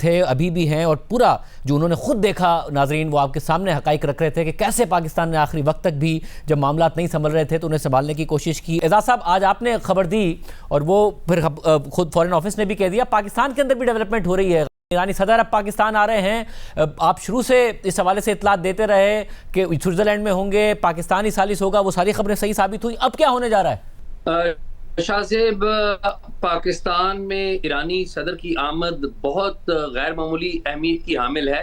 थे, अभी भी हैं, और पूरा जो उन्होंने खुद देखा नाजरीन वो आपके सामने हकाइक रख रहे थे कि कैसे पाकिस्तान ने आखिरी वक्त तक भी जब मामला नहीं संभल रहे थे तो उन्हें संभालने की कोशिश की। एजाज साहब, आज आपने खबर दी और वो फिर खुद फॉरेन ऑफिस ने भी कह दिया पाकिस्तान के अंदर भी डेवलपमेंट हो रही है, ईरानी सदर अब पाकिस्तान आ रहे हैं। आप शुरू से इस हवाले से इतलात देते रहे कि स्विट्जरलैंड में होंगे, पाकिस्तानी सालिस होगा, वो सारी खबरें सही साबित हुई। अब क्या होने जा रहा है? शाहजेब, पाकिस्तान में ईरानी सदर की आमद बहुत गैर मामूली अहमियत की हामिल है।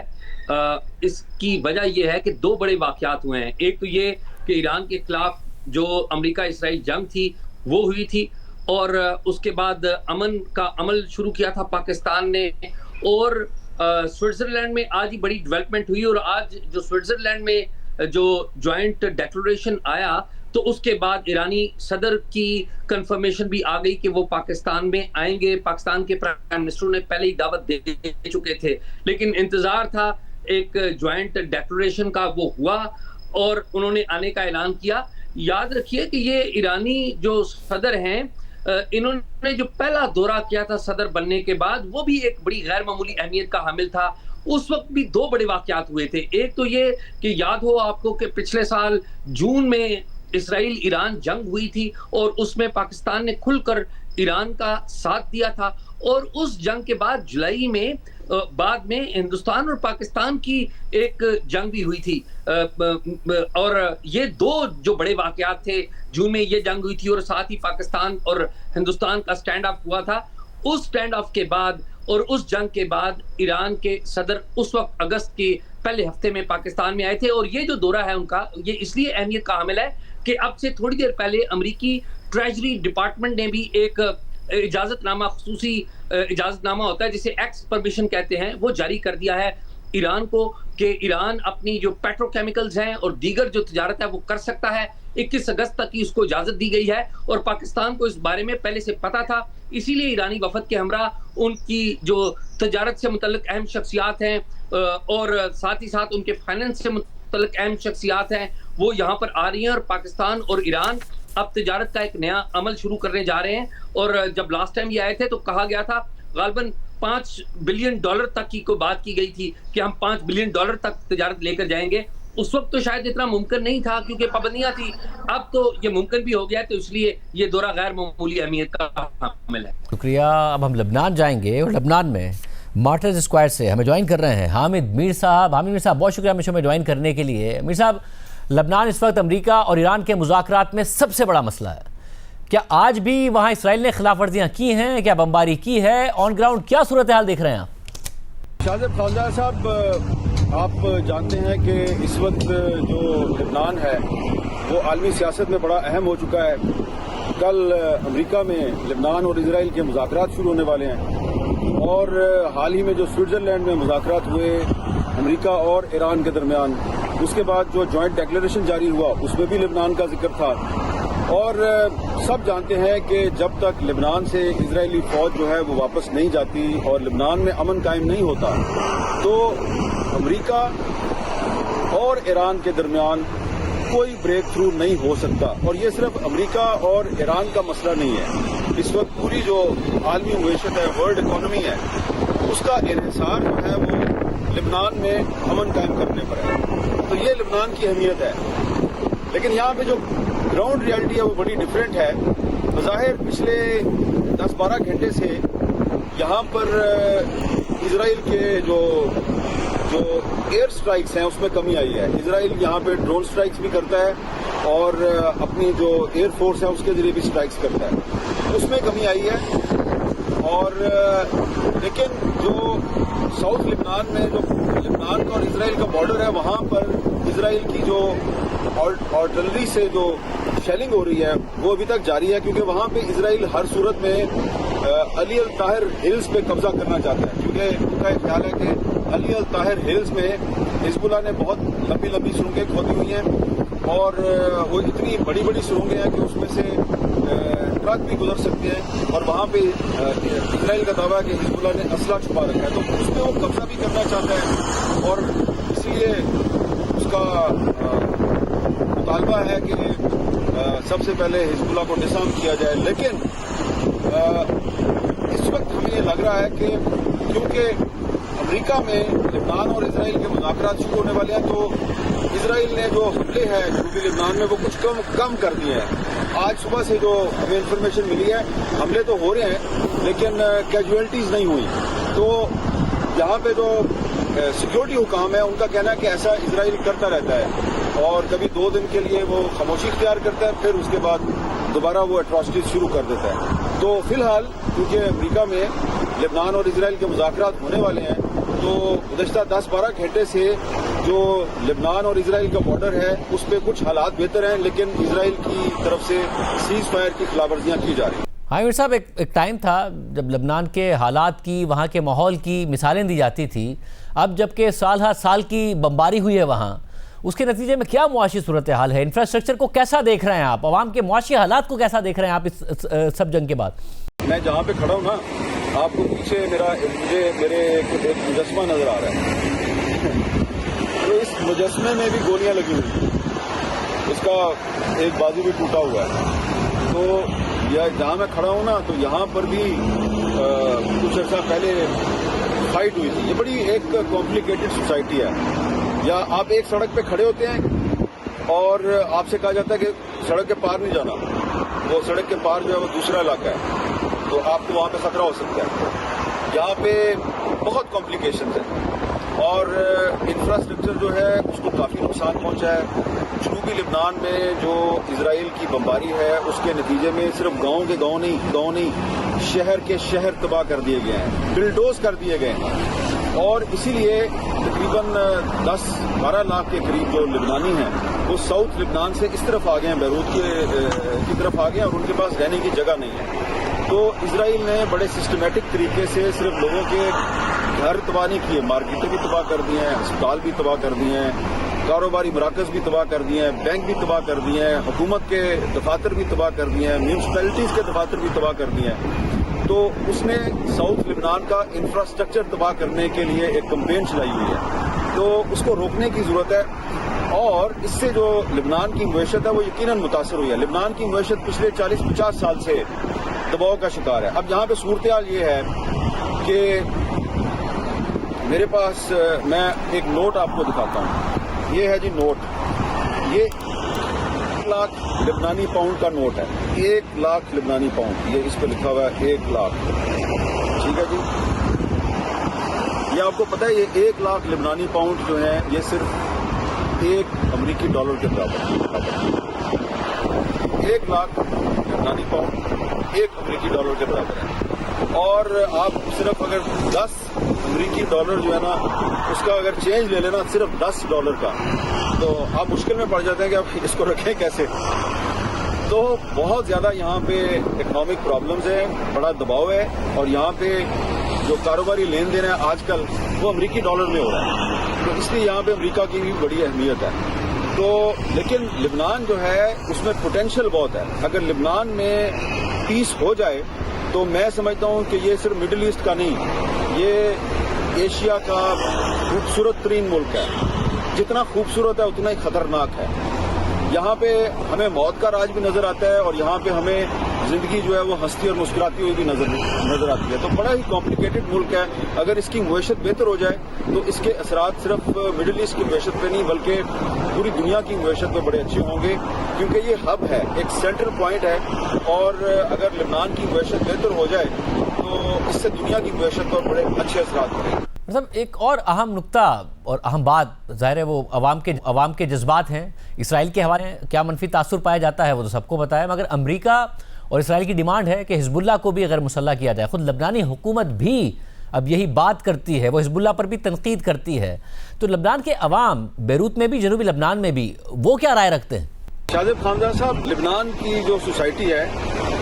इसकी वजह यह है कि दो बड़े वाक़यात हुए हैं। एक तो ये कि ईरान के खिलाफ जो अमेरिका इसराइल जंग थी वो हुई थी और उसके बाद अमन का अमल शुरू किया था पाकिस्तान ने, और स्विट्जरलैंड में आज ही बड़ी डेवलपमेंट हुई और आज जो स्विट्जरलैंड में जो जॉइंट डिक्लेरेशन आया तो उसके बाद ईरानी सदर की कंफर्मेशन भी आ गई कि वो पाकिस्तान में आएंगे। पाकिस्तान के प्राइम मिनिस्टर ने पहले ही दावत दे चुके थे, लेकिन इंतजार था एक जॉइंट डिक्लेरेशन का, वो हुआ और उन्होंने आने का ऐलान किया। याद रखिए कि ये ईरानी जो सदर हैं, इन्होंने जो पहला दौरा किया था सदर बनने के बाद वो भी एक बड़ी गैर मामूली अहमियत का हामिल था। उस वक्त भी दो बड़े वाकयात हुए थे। एक तो ये कि याद हो आपको कि पिछले साल जून में इसराइल ईरान जंग हुई थी और उसमें पाकिस्तान ने खुलकर ईरान का साथ दिया था। और उस जंग के बाद जुलाई में बाद में हिंदुस्तान और पाकिस्तान की एक जंग भी हुई थी। और ये दो जो बड़े वाकयात थे, जून में ये जंग हुई थी और साथ ही पाकिस्तान और हिंदुस्तान का स्टैंड ऑफ हुआ था। उस स्टैंड ऑफ के बाद और उस जंग के बाद ईरान के सदर उस वक्त अगस्त के पहले हफ्ते में पाकिस्तान में आए थे। और ये जो दौरा है उनका, ये इसलिए अहमियत का हामिल है कि अब से थोड़ी देर पहले अमेरिकी ट्रेजरी डिपार्टमेंट ने भी एक इजाजतनामा, खुसूसी इजाजतनामा होता है जिसे एक्स परमिशन कहते हैं, वो जारी कर दिया है ईरान को कि ईरान अपनी जो पेट्रोकेमिकल्स हैं और दीगर जो तिजारत है वो कर सकता है। 21 अगस्त तक की उसको इजाजत दी गई है और पाकिस्तान को इस बारे में पहले से पता था। इसीलिए ईरानी वफद के हमरा उनकी जो तिजारत से मुतल्लिक अहम शख्सियात हैं और साथ ही साथ उनके फाइनेंस से मुतल्लिक अहम शख्सियात हैं, वो यहाँ पर आ रही हैं। और पाकिस्तान और ईरान अब तिजारत का एक नया अमल शुरू करने जा रहे हैं। और जब लास्ट टाइम ये आए थे तो कहा गया था गालबन $5 बिलियन तक की कोई बात की गई थी कि हम $5 बिलियन तक तिजारत लेकर जाएंगे। उस वक्त तो शायद इतना मुमकिन नहीं था क्योंकि पाबंदियां थी। अब तो ये मुमकिन भी हो गया, तो इसलिए ये दौरा गैर मामूली अहमियत का हामिल है। शुक्रिया। अब हम लबनान जाएंगे और लबनान में मार्टर्स स्क्वायर से हमें ज्वाइन कर रहे हैं हामिद मीर साहब। हामिद मीर साहब, बहुत शुक्रिया हमें ज्वाइन करने के लिए। मीर साहब, लबनान इस वक्त अमेरिका और ईरान के मुज़ाकरात में सबसे बड़ा मसला है। क्या आज भी वहाँ इसराइल ने खिलाफ वर्जियाँ की हैं? क्या बमबारी की है? ऑन ग्राउंड क्या सूरत हाल देख रहे हैं आप? शाहजेब खानदार साहब, आप जानते हैं कि इस वक्त जो लबनान है वो आलमी सियासत में बड़ा अहम हो चुका है। कल अमेरिका में लबनान और इसराइल के मुज़ाकरात शुरू होने वाले हैं और हाल ही में जो स्विट्ज़रलैंड में मुज़ाकरात हुए अमेरिका और ईरान के दरमियान, उसके बाद जो जॉइंट डिक्लेरेशन जारी हुआ उसमें भी लबनान का जिक्र था। और सब जानते हैं कि जब तक लबनान से इजरायली फौज जो है वो वापस नहीं जाती और लबनान में अमन कायम नहीं होता तो अमेरिका और ईरान के दरमियान कोई ब्रेक थ्रू नहीं हो सकता। और ये सिर्फ अमेरिका और ईरान का मसला नहीं है, इस वक्त पूरी जो आलमी मईशत है, वर्ल्ड इकोनॉमी है, उसका इन्हिसार जो है वो लबनान में अमन कायम करने पर है। तो ये लबनान की अहमियत है। लेकिन यहाँ पे जो ग्राउंड रियलिटी है वो बड़ी डिफरेंट है। बज़ाहिर पिछले 10-12 घंटे से यहाँ पर इजराइल के जो एयर स्ट्राइक्स हैं उसमें कमी आई है। इजराइल यहाँ पे ड्रोन स्ट्राइक्स भी करता है और अपनी जो एयर फोर्स है उसके जरिए भी स्ट्राइक्स करता है, उसमें कमी आई है। और लेकिन जो साउथ लबनान में जो लबनान का और इजराइल का बॉर्डर है वहाँ पर इजराइल की जो आर्टिलरी से जो शेलिंग हो रही है वो अभी तक जारी है, क्योंकि वहाँ पे इजराइल हर सूरत में अली अल ताहिर हिल्स पे कब्जा करना चाहता है। क्योंकि उनका एक ख्याल है कि अली अल ताहिर हिल्स में हिजबुल्लाह ने बहुत लंबी लंबी सुरंगें खोदी हुई हैं और वो इतनी बड़ी बड़ी सुरंगें हैं कि उसमें से ट्रक भी गुजर सकते हैं। और वहाँ पे इजराइल का दावा है कि हिजबुल्लाह ने असला छुपा रखा है, तो उसमें वो कब्जा भी करना चाहता है। और इसलिए उसका मुतालबा है कि सबसे पहले हिजबुल्लाह को डिसआर्म किया जाए। लेकिन इस वक्त हमें ये लग रहा है कि क्योंकि अमेरिका में लबनान और इजराइल के मुज़ाकरात शुरू होने वाले हैं तो इजराइल ने जो हमले हैं जनूबी लबनान में वो कुछ कम कर दिए हैं। आज सुबह से जो हमें इंफॉर्मेशन मिली है, हमले तो हो रहे हैं लेकिन कैजुअलिटीज नहीं हुई। तो यहाँ पे जो सिक्योरिटी हुकाम है उनका कहना है कि ऐसा इजराइल करता रहता है और कभी 2 दिन के लिए वो खामोशी इख्तियार करता है, फिर उसके बाद दोबारा वो एट्रॉसिटीज शुरू कर देता है। तो फिलहाल क्योंकि अमेरिका में लबनान और इजराइल के मुज़ाकरात होने वाले हैं तो गुज़श्ता 10-12 घंटे से जो लबनान और इजराइल का बॉर्डर है उस पर कुछ हालात बेहतर हैं, लेकिन इजराइल की तरफ से सीज फायर की खिलाफवर्जियां की जा रही हैं। हामिद साहब, एक टाइम था जब लबनान के हालात की, वहाँ के माहौल की मिसालें दी जाती थी। अब जबकि साल हर साल की बमबारी हुई है वहाँ, उसके नतीजे में क्या मुआशी सूरत हाल है? इंफ्रास्ट्रक्चर को कैसा देख रहे हैं आप? आवाम के मुआशी हालात को कैसा देख रहे हैं आप इस सब जंग के बाद? मैं जहाँ पे खड़ा हूँ ना, आपको पीछे मेरे एक मुजस्मा नजर आ रहा है। तो इस मुजस्मे में भी गोलियां लगी हुई हैं, उसका एक बाजू भी टूटा हुआ है। तो यह जहाँ मैं खड़ा हूँ ना, तो यहाँ पर भी कुछ अर्सा पहले फाइट हुई थी। ये बड़ी एक कॉम्प्लिकेटेड सोसाइटी है। या आप एक सड़क पे खड़े होते हैं और आपसे कहा जाता है कि सड़क के पार नहीं जाना, वो सड़क के पार जो है वो दूसरा इलाका है। तो आपको वहाँ पे खतरा हो सकता है। यहाँ पे बहुत कॉम्प्लिकेशंस हैं और इंफ्रास्ट्रक्चर जो है उसको काफ़ी नुकसान पहुंचा है। जनूबी लेबनान में जो इजराइल की बमबारी है उसके नतीजे में सिर्फ गांव के गांव नहीं शहर के शहर तबाह कर दिए गए हैं, बिल्डोज कर दिए गए हैं। और इसीलिए तकरीबन 10-12 लाख के करीब जो लेबनानी हैं वो साउथ लेबनान से इस तरफ आ गए हैं, बैरूत की तरफ आ गए हैं और उनके पास रहने की जगह नहीं है। तो इजराइल ने बड़े सिस्टमेटिक तरीके से सिर्फ लोगों के घर तबाह नहीं किए, मार्केटें भी तबाह कर दी हैं, अस्पताल भी तबाह कर दिए हैं, कारोबारी मराकज भी तबाह कर दिए हैं, बैंक भी तबाह कर दिए हैं, हुकूमत के दफातर भी तबाह कर दिए हैं, म्यूनसिपैलिटीज के दफातर भी तबाह कर दिए हैं। तो उसने साउथ लेबनान का इंफ्रास्ट्रक्चर तबाह करने के लिए एक कैंपेन चलाई हुई है, तो उसको रोकने की जरूरत है। और इससे जो लेबनान की मईशत है वो यकीनन मुतासर हुई है। लेबनान की मईशत पिछले 40-50 साल से दबाव का शिकार है। अब यहाँ पे सूरत हाल ये है कि मेरे पास मैं एक नोट आपको दिखाता हूँ। ये है जी नोट, ये 1 लाख लेबनानी पाउंड का नोट है। 1 लाख लेबनानी पाउंड, ये इस पर लिखा हुआ है 1 लाख। ठीक है जी, ये आपको पता है ये 1 लाख लेबनानी पाउंड जो है ये सिर्फ 1 अमेरिकी डॉलर के बराबर है। 1 लाख लेबनानी पाउंड 1 अमेरिकी डॉलर के बराबर है। और आप सिर्फ अगर 10 अमेरिकी डॉलर जो है ना उसका अगर चेंज ले लेना सिर्फ $10 का, तो आप मुश्किल में पड़ जाते हैं कि आप इसको रखें कैसे। तो बहुत ज्यादा यहाँ पे इकोनॉमिक प्रॉब्लम्स है, बड़ा दबाव है और यहाँ पे जो कारोबारी लेन देन है आजकल वो अमेरिकी डॉलर में हो रहा है, तो इसलिए यहाँ पे अमेरिका की भी बड़ी अहमियत है। तो लेकिन लेबनान जो है उसमें पोटेंशियल बहुत है। अगर लेबनान में पीस हो जाए तो मैं समझता हूँ कि ये सिर्फ मिडिल ईस्ट का नहीं, ये एशिया का खूबसूरत तरीन मुल्क है। जितना खूबसूरत है उतना ही खतरनाक है। यहाँ पे हमें मौत का राज भी नजर आता है और यहाँ पे हमें जिंदगी जो है वो हंसती और मुस्कुराती हुई भी नजर आती है। तो बड़ा ही कॉम्प्लिकेटेड मुल्क है। अगर इसकी मईशत बेहतर हो जाए तो इसके असरात सिर्फ मिडिल ईस्ट की मईशत पे नहीं बल्कि पूरी दुनिया की मईशत पे बड़े अच्छे होंगे, क्योंकि ये हब है, एक सेंट्रल पॉइंट है। और अगर लेबनान की मईशत बेहतर हो जाए तो इससे दुनिया की मईशत पर बड़े अच्छे असरात पड़ेंगे। मतलब एक और अहम नुक्ता और अहम बात ज़ाहिर है वो अवाम के जज्बात हैं। इसराइल के हवाले क्या मनफी तासुर पाया जाता है वो तो सबको पता है, मगर अमेरिका और इसराइल की डिमांड है कि हिजबुल्लाह को भी अगर मुसल्लह किया जाए। खुद लबनानी हुकूमत भी अब यही बात करती है, वो हिजबुल्लाह पर भी तनकीद करती है। तो लबनान के अवाम बैरूत में भी जनूबी लबनान में भी वो क्या राय रखते हैं? शाहजेब खानजान साहब, लेबनान की जो सोसाइटी है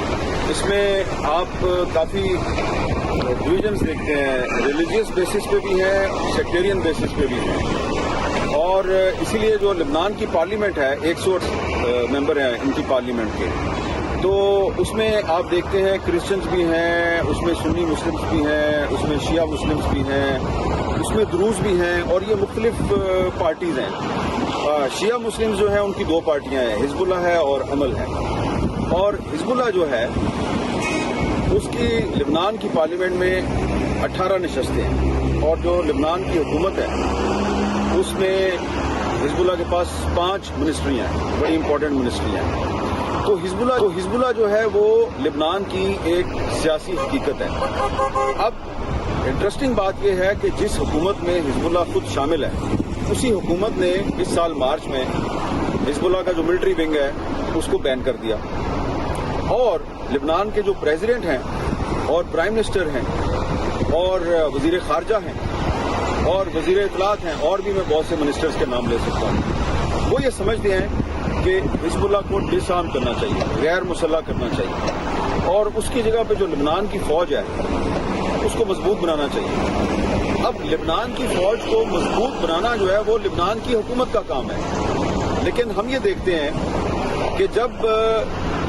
इसमें आप काफ़ी डिविजन्स देखते हैं, रिलीजियस बेसिस पे भी हैं, सेक्टेरियन बेसिस पे भी हैं। और इसीलिए जो लेबनान की पार्लियामेंट है 108 मेंबर हैं इनकी पार्लियामेंट के, तो उसमें आप देखते हैं क्रिश्चियंस भी हैं, उसमें सुन्नी मुस्लिम्स भी हैं, उसमें शिया मुस्लिम्स भी हैं, उसमें द्रूज भी हैं और ये मुख्तलिफ पार्टीज हैं। शिया मुस्लिम्स जो है उनकी 2 पार्टियां हैं, हिजबुल्लाह है और अमल है। और हिजबुल्लाह जो है उसकी लेबनान की पार्लियामेंट में 18 नशस्तें हैं और जो लेबनान की हुकूमत है उसमें हिजबुल्लाह के पास 5 मिनिस्ट्रियां हैं, बड़ी इंपॉर्टेंट मिनिस्ट्रियां हैं। तो हिजबुल्लाह जो है वो लेबनान की एक सियासी हकीकत है। अब इंटरेस्टिंग बात यह है कि जिस हुकूमत में हिजबुल्लाह खुद शामिल है उसी हुकूमत ने इस साल मार्च में हिजबुल्लाह का जो मिलिट्री विंग है उसको बैन कर दिया। और लेबनान के जो प्रेसिडेंट हैं और प्राइम मिनिस्टर हैं और वजीर खारजा हैं और वजीर इत्तलात हैं और भी मैं बहुत से मिनिस्टर्स के नाम ले सकता हूँ, वो ये समझते हैं कि हिजबुल्लाह को डिसआर्म करना चाहिए, गैर मुसल्लह करना चाहिए और उसकी जगह पे जो लेबनान की फौज है उसको मजबूत बनाना चाहिए। अब लेबनान की फौज को मजबूत बनाना जो है वो लेबनान की हुकूमत का काम है। लेकिन हम ये देखते हैं कि जब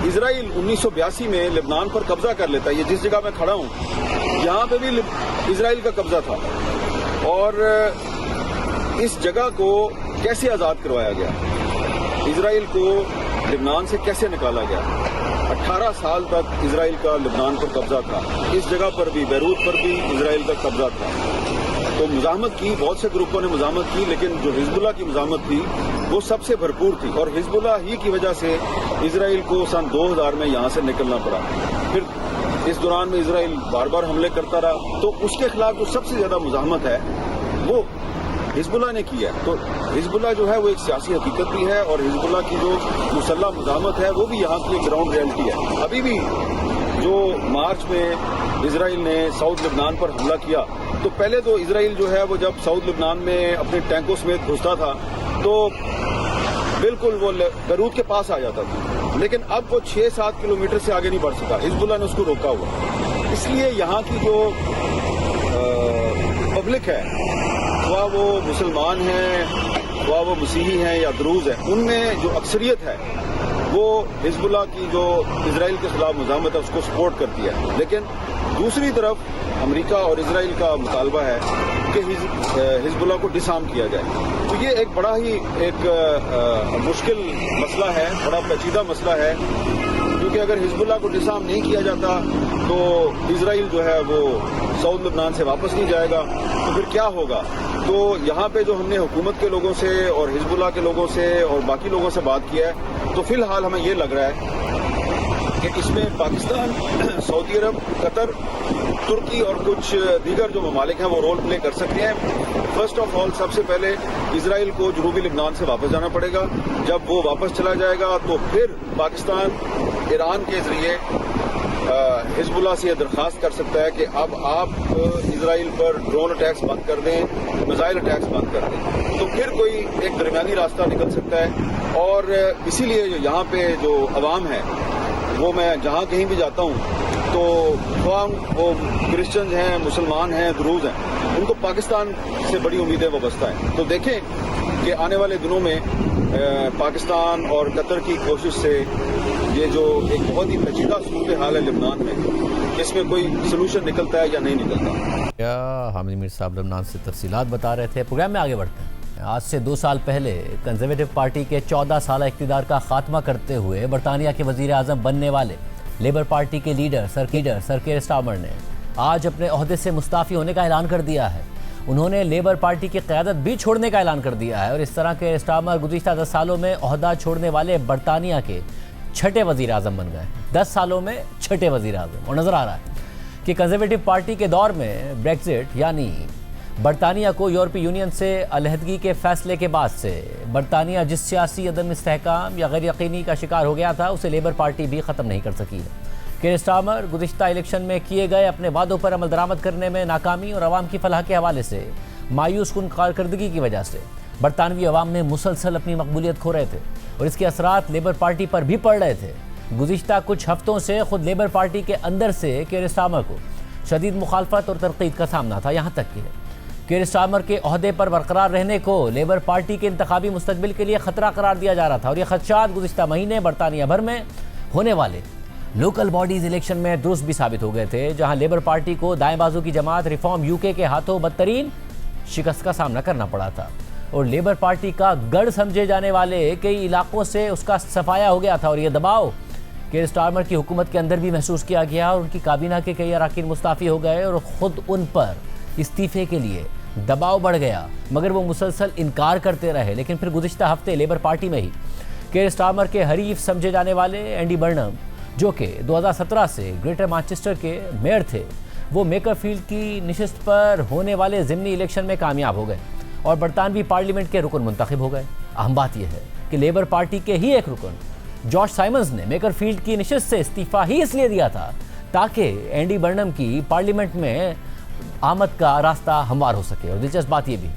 इजराइल 1982 में लेबनान पर कब्जा कर लेता है, ये जिस जगह मैं खड़ा हूं यहां पे भी इजराइल का कब्जा था, और इस जगह को कैसे आजाद करवाया गया, इजराइल को लेबनान से कैसे निकाला गया। 18 साल तक इजराइल का लेबनान पर कब्जा था, इस जगह पर भी बैरूत पर भी इजराइल का कब्जा था। तो मुजाहमत की, बहुत से ग्रुपों ने मुजाहमत की, लेकिन जो हिजबुल्लाह की मुजाहमत थी वो सबसे भरपूर थी और हिजबुल्लाह ही की वजह से इजराइल को सन 2000 में यहां से निकलना पड़ा। फिर इस दौरान में इसराइल बार बार हमले करता रहा, तो उसके खिलाफ जो सबसे ज्यादा मुजाहमत है वो हिजबुल्लाह ने की है। तो हिजबुल्लाह जो है वो एक सियासी हकीकत भी है और हिजबुल्लाह की जो मुसल्लह मुजाहमत है वो भी यहाँ की एक ग्राउंड रियलिटी है। अभी भी जो मार्च में इसराइल ने साउथ लेबनान पर हमला किया, तो पहले तो इसराइल जो है वो जब साउथ लेबनान में अपने टैंकों समेत घुसता था तो बिल्कुल वो बैरूत के पास आ जाता था, लेकिन अब वो 6-7 किलोमीटर से आगे नहीं बढ़ सका, हिजबुल्लाह ने उसको रोका हुआ। इसलिए यहाँ की जो पब्लिक है, वह वो मुसलमान हैं, वह वो मसीही हैं या दरूज हैं, उनमें जो अक्सरियत है वो हिजबुल्लाह की जो इसराइल के खिलाफ मुजाहमत है उसको सपोर्ट करती है। लेकिन दूसरी तरफ अमेरिका और इसराइल का मुतालबा है कि हिजबुल्लाह को डिसआर्म किया जाए। तो ये एक बड़ा ही एक मुश्किल मसला है, बड़ा पेचीदा मसला है, क्योंकि अगर हिजबुल्लाह को डिसआर्म नहीं किया जाता तो इसराइल जो है वो साउथ लेबनान से वापस नहीं जाएगा, तो फिर क्या होगा। तो यहाँ पे जो हमने हुकूमत के लोगों से और हिजबुल्लाह के लोगों से और बाकी लोगों से बात किया है, तो फिलहाल हमें ये लग रहा है कि इसमें पाकिस्तान, सऊदी अरब, कतर, तुर्की और कुछ दीगर जो ममालिक हैं वो रोल प्ले कर सकते हैं। फर्स्ट ऑफ ऑल सबसे पहले इसराइल को जनूबी लेबनान से वापस जाना पड़ेगा। जब वो वापस चला जाएगा तो फिर पाकिस्तान ईरान के जरिए हिजबुल्लाह से यह दरख्वास्त कर सकता है कि अब आप इसराइल पर ड्रोन अटैक्स बंद कर दें, मिसाइल अटैक्स बंद कर दें, तो फिर कोई एक दरमियानी रास्ता निकल सकता है। और इसीलिए यहाँ पे जो अवाम है वो, मैं जहाँ कहीं भी जाता हूँ तो वो क्रिश्चियन हैं, मुसलमान हैं, दरूज हैं, उनको पाकिस्तान से बड़ी उम्मीदें वाबस्ता हैं। तो देखें कि आने वाले दिनों में पाकिस्तान और कतर की कोशिश से ये जो एक बहुत ही पेचीदा सूरत हाल है लेबनान में, इसमें कोई सलूशन निकलता है या नहीं निकलता। क्या हामिद मीर साहब लेबनान से तफसीलात बता रहे थे। प्रोग्राम में आगे बढ़ते हैं। आज से 2 साल पहले कंजर्वेटिव पार्टी के 14 साल इक़्तिदार का खात्मा करते हुए बरतानिया के वज़ीर आज़म बनने वाले लेबर पार्टी के लीडर सर कीर स्टारमर ने आज अपने ओहदे से मुस्ताफ़ी होने का ऐलान कर दिया है। उन्होंने लेबर पार्टी की क़यादत भी छोड़ने का ऐलान कर दिया है और इस तरह के स्टारमर गुज़िश्ता 10 सालों में ओहदा छोड़ने वाले बरतानिया के 6ठे वज़ीर आज़म बन गए। 10 सालों में 6ठे वज़ीर आज़म। और नज़र आ रहा है कि कंजर्वेटिव पार्टी के दौर में ब्रेक्जिट यानी बरतानिया को यूरोपीय यूनियन से अलहदगी के फैसले के बाद से बरतानिया जिस सियासी अदम इस्तेहकाम या गैर यकीनी का शिकार हो गया था, उसे लेबर पार्टी भी ख़त्म नहीं कर सकी है। कीर स्टारमर गुज़िश्ता इलेक्शन में किए गए अपने वादों पर अमल दरामद करने में नाकामी और अवाम की फलाह के हवाले से मायूस कुन कारकर्दगी की वजह से बरतानवी अवाम में मुसलसल अपनी मकबूलियत खो रहे थे और इसके असरात लेबर पार्टी पर भी पड़ रहे थे। गुज़िश्ता कुछ हफ्तों से खुद लेबर पार्टी के अंदर से कीर स्टारमर को शदीद मुखालफत और तनकीद का सामना था। यहाँ तक कि कीर स्टारमर के ओहदे पर बरकरार रहने को लेबर पार्टी के इंतखाबी मुस्तकबिल के लिए ख़तरा करार दिया जा रहा था और ये खदशात गुज़िश्ता महीने बरतानिया भर में होने वाले लोकल बॉडीज़ इलेक्शन में दुरुस्त भी साबित हो गए थे, जहाँ लेबर पार्टी को दाएं बाजू की जमात रिफॉर्म यूके के हाथों बदतरीन शिकस्त का सामना करना पड़ा था और लेबर पार्टी का गढ़ समझे जाने वाले कई इलाकों से उसका सफाया हो गया था। और ये दबाव कीर स्टारमर की हुकूमत के अंदर भी महसूस किया गया और उनकी काबीना के कई अरकान मुस्ताफ़ी हो गए और ख़ुद उन पर इस्तीफ़े के लिए दबाव बढ़ गया, मगर वो मुसलसल इनकार करते रहे। लेकिन फिर गुज़िश्ता हफ्ते लेबर पार्टी में ही कीर स्टारमर के हरीफ समझे जाने वाले एंडी बर्नम, जो कि 2017 से ग्रेटर मैनचेस्टर के मेयर थे, वो मेकरफील्ड की नशिस्त पर होने वाले ज़िमनी इलेक्शन में कामयाब हो गए और बरतानवी पार्लियामेंट के रुकन मुंतखब हो गए। अहम बात यह है कि लेबर पार्टी के ही एक रुकन जॉर्ज साइमंस ने मेकरफील्ड की नशिस्त से इस्तीफ़ा ही इसलिए दिया था ताकि एंडी बर्नम की पार्लियामेंट में आमद का रास्ता हमवार हो सके। और दिलचस्प बात यह भी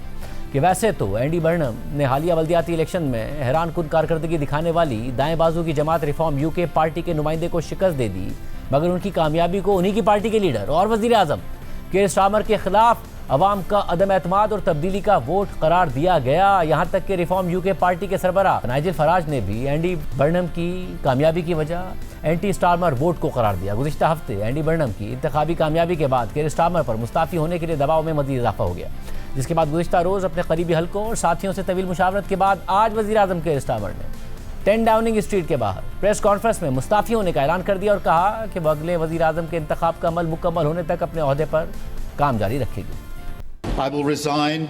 कि वैसे तो एंडी बर्नम ने हालिया बल्दियाती इलेक्शन में हैरान कुन कारकर्दगी दिखाने वाली दाएं बाजू की जमात रिफॉर्म यूके पार्टी के नुमाइंदे को शिकस्त दे दी, मगर उनकी कामयाबी को उन्हीं की पार्टी के लीडर और वज़ीर आज़म कीर स्टारमर के खिलाफ अवाम का अदम एतमाद और तब्दीली का वोट करार दिया गया। यहाँ तक कि रिफॉर्म यूके पार्टी के सरबराह नाइजल फराज ने भी एंडी बर्नम की कामयाबी की वजह एंटी स्टारमर वोट को करार दिया। गुज़िश्ता हफ्ते एंडी बर्नम की इंतखाबी कामयाबी के बाद कीर स्टारमर पर मुस्ताफ़ी होने के लिए दबाव में मज़ीद इजाफा हो गया, जिसके बाद गुज़िश्ता रोज़ अपने करीबी हलकों और साथियों से तवील मुशावरत के बाद आज वज़ीर आज़म कीर स्टारमर ने 10 डाउनिंग स्ट्रीट के बाहर प्रेस कॉन्फ्रेंस में मुस्ताफ़ी होने का ऐलान कर दिया और कहा कि वह अगले वज़ीर आज़म के इंतखाब का अमल मुकम्मल होने तक अपने ओहदे पर काम जारी रखेगी। I will resign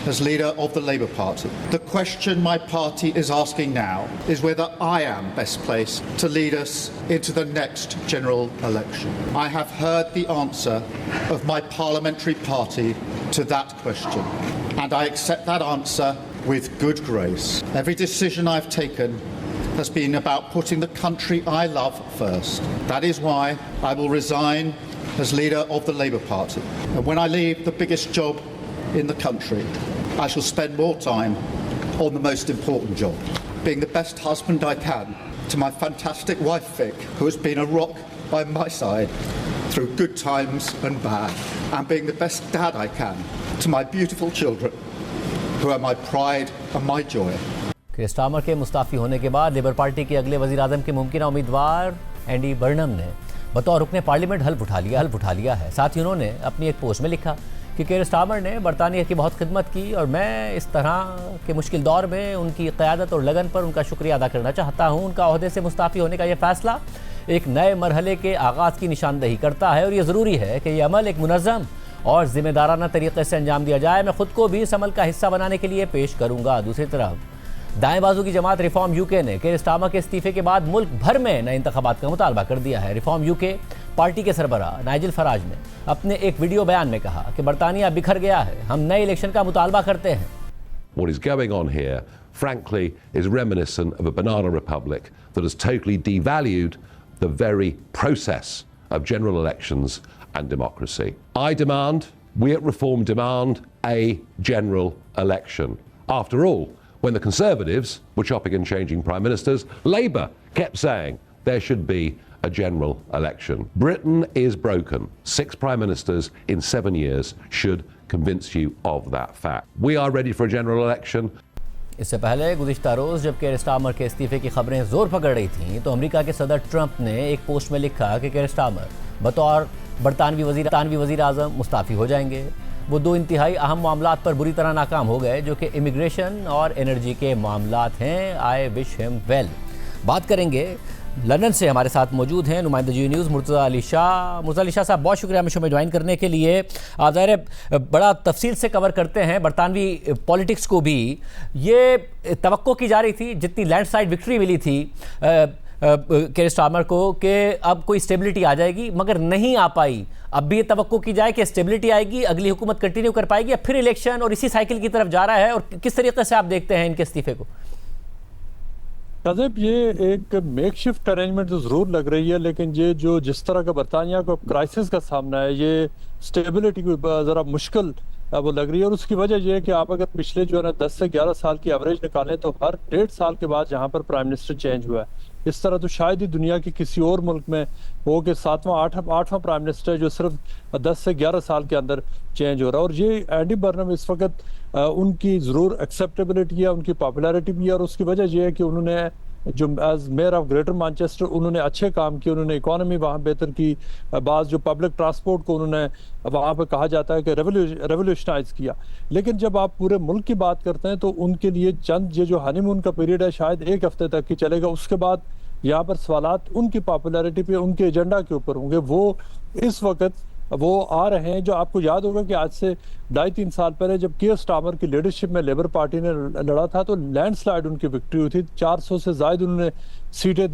as leader of the Labour Party. The question my party is asking now is whether I am best placed to lead us into the next general election. I have heard the answer of my parliamentary party to that question, and I accept that answer with good grace. Every decision I've taken has been about putting the country I love first. That is why I will resign as leader of the Labour Party. And when I leave the biggest job in the country, I shall spend more time on the most important job, being the best husband I can to my fantastic wife Vic, who has been a rock by my side through good times and bad, and being the best dad I can to my beautiful children, who are my pride and my joy. किर Starmer के Mustafi होने के बाद labour party के अगले वज़ीर आज़म के मुमकिन उम्मीदवार एंडी बर्नम ने बतौर रुकने पार्लियामेंट हल्फ उठा लिया है। साथ ही उन्होंने अपनी एक पोस्ट में लिखा कि किर स्टार्मर ने बरतानिया की बहुत खिदमत की और मैं इस तरह के मुश्किल दौर में उनकी क़यादत और लगन पर उनका शुक्रिया अदा करना चाहता हूँ। उनका ओहदे से मुस्ताफ़ी होने का यह फ़ैसला एक नए मरहले के आगाज़ की निशानदही करता है और ये ज़रूरी है कि यह अमल एक मुनज़्ज़म और ज़िम्मेदाराना तरीके से अंजाम दिया जाए। मैं ख़ुद को भी इस अमल का हिस्सा बनाने के लिए पेश करूँगा। दूसरी तरफ दाएं बाजू की जमात रिफॉर्म यूके ने किर स्टार्मर के इस्तीफे के बाद मुल्क भर में नए इंतखाबात का मुतालबा कर दिया है। रिफॉर्म यूके पार्टी के सरबराह नाइजल फराज ने अपने एक वीडियो बयान में कहा कि बरतानिया बिखर गया है, हम नए इलेक्शन का मुतालबा करते हैं। What is going on here, frankly, is reminiscent of a banana republic that has totally devalued the very process of general elections and democracy. I demand, we at Reform demand, a general election. After all, when the Conservatives were chopping and changing prime ministers, Labour kept saying there should be a general election. Britain is broken. 6 prime ministers in 7 years should convince you of that fact. We are ready for a general election. इससे पहले गुज़िश्ता रोज़ जब किर Starmer के इस्तीफे की खबरें ज़ोर पकड़ रही थीं तो अमेरिका के सदर ट्रंप ने एक पोस्ट में लिखा कि किर स्टार्मर बतौर बरतानवी वज़ीर आज़म मुस्ताफ़ी हो जाएंगे। वो 2 इंतहाई अहम मामलात पर बुरी तरह नाकाम हो गए जो कि इमिग्रेशन और एनर्जी के मामलात हैं। I wish him well. बात करेंगे लंदन से हमारे साथ मौजूद हैं नुमाइंदा जी न्यूज़ मुर्तज़ा अली शाह साहब, बहुत शुक्रिया हमें शो में ज्वाइन करने के लिए। आप ज़ाहिर बड़ा तफसील से कवर करते हैं बरतानवी पॉलिटिक्स को भी। ये तवक्को की जा रही थी जितनी लैंडस्लाइड विक्ट्री मिली थी किर स्टार्मर को कि अब कोई स्टेबिलिटी आ जाएगी, मगर नहीं आ पाई। अब भी ये तवक्को की जाए कि स्टेबिलिटी आएगी, अगली हुकूमत कंटिन्यू कर पाएगी या फिर इलेक्शन और इसी साइकिल की तरफ जा रहा है, और किस तरीके से आप देखते हैं इनके इस्तीफे को? काज़िब, ये एक मेकशिफ्ट अरेंजमेंट तो ज़रूर लग रही है, लेकिन ये जो जिस तरह का बरतानिया को क्राइसिस का सामना है, ये स्टेबिलिटी को ज़रा मुश्किल वो लग रही है। और उसकी वजह यह है कि आप अगर पिछले जो है ना 10 से 11 साल की एवरेज निकालें तो हर 1.5 साल के बाद यहाँ पर प्राइम मिनिस्टर चेंज हुआ है। इस तरह तो शायद ही दुनिया के किसी और मुल्क में हो कि 8वां प्राइम मिनिस्टर जो सिर्फ 10 से 11 साल के अंदर चेंज हो रहा है। और ये एंडी बर्नम इस वक्त उनकी ज़रूर एक्सेप्टेबिलिटी है, उनकी पॉपुलैरिटी भी है, और उसकी वजह यह है कि उन्होंने जो as mayor of Greater Manchester उन्होंने अच्छे काम किए, उन्होंने इकोनॉमी वहाँ बेहतर की, बाज़ जो पब्लिक ट्रांसपोर्ट को उन्होंने वहाँ पे कहा जाता है कि रेवोल्यूशनाइज किया। लेकिन जब आप पूरे मुल्क की बात करते हैं तो उनके लिए चंद ये जो हनीमून का पीरियड है शायद 1 हफ्ते तक ही चलेगा। उसके बाद यहाँ पर सवालात उनकी पॉपुलैरिटी पे, उनके एजेंडा के ऊपर होंगे। वो इस वक्त वो आ रहे हैं, जो आपको याद होगा कि आज से 2.5-3 साल पहले जब किर स्टार्मर की लीडरशिप में लेबर पार्टी ने लड़ा था तो लैंडस्लाइड उनकी विक्ट्री हुई थी। 400 से ज़ायद उन्होंने सीटें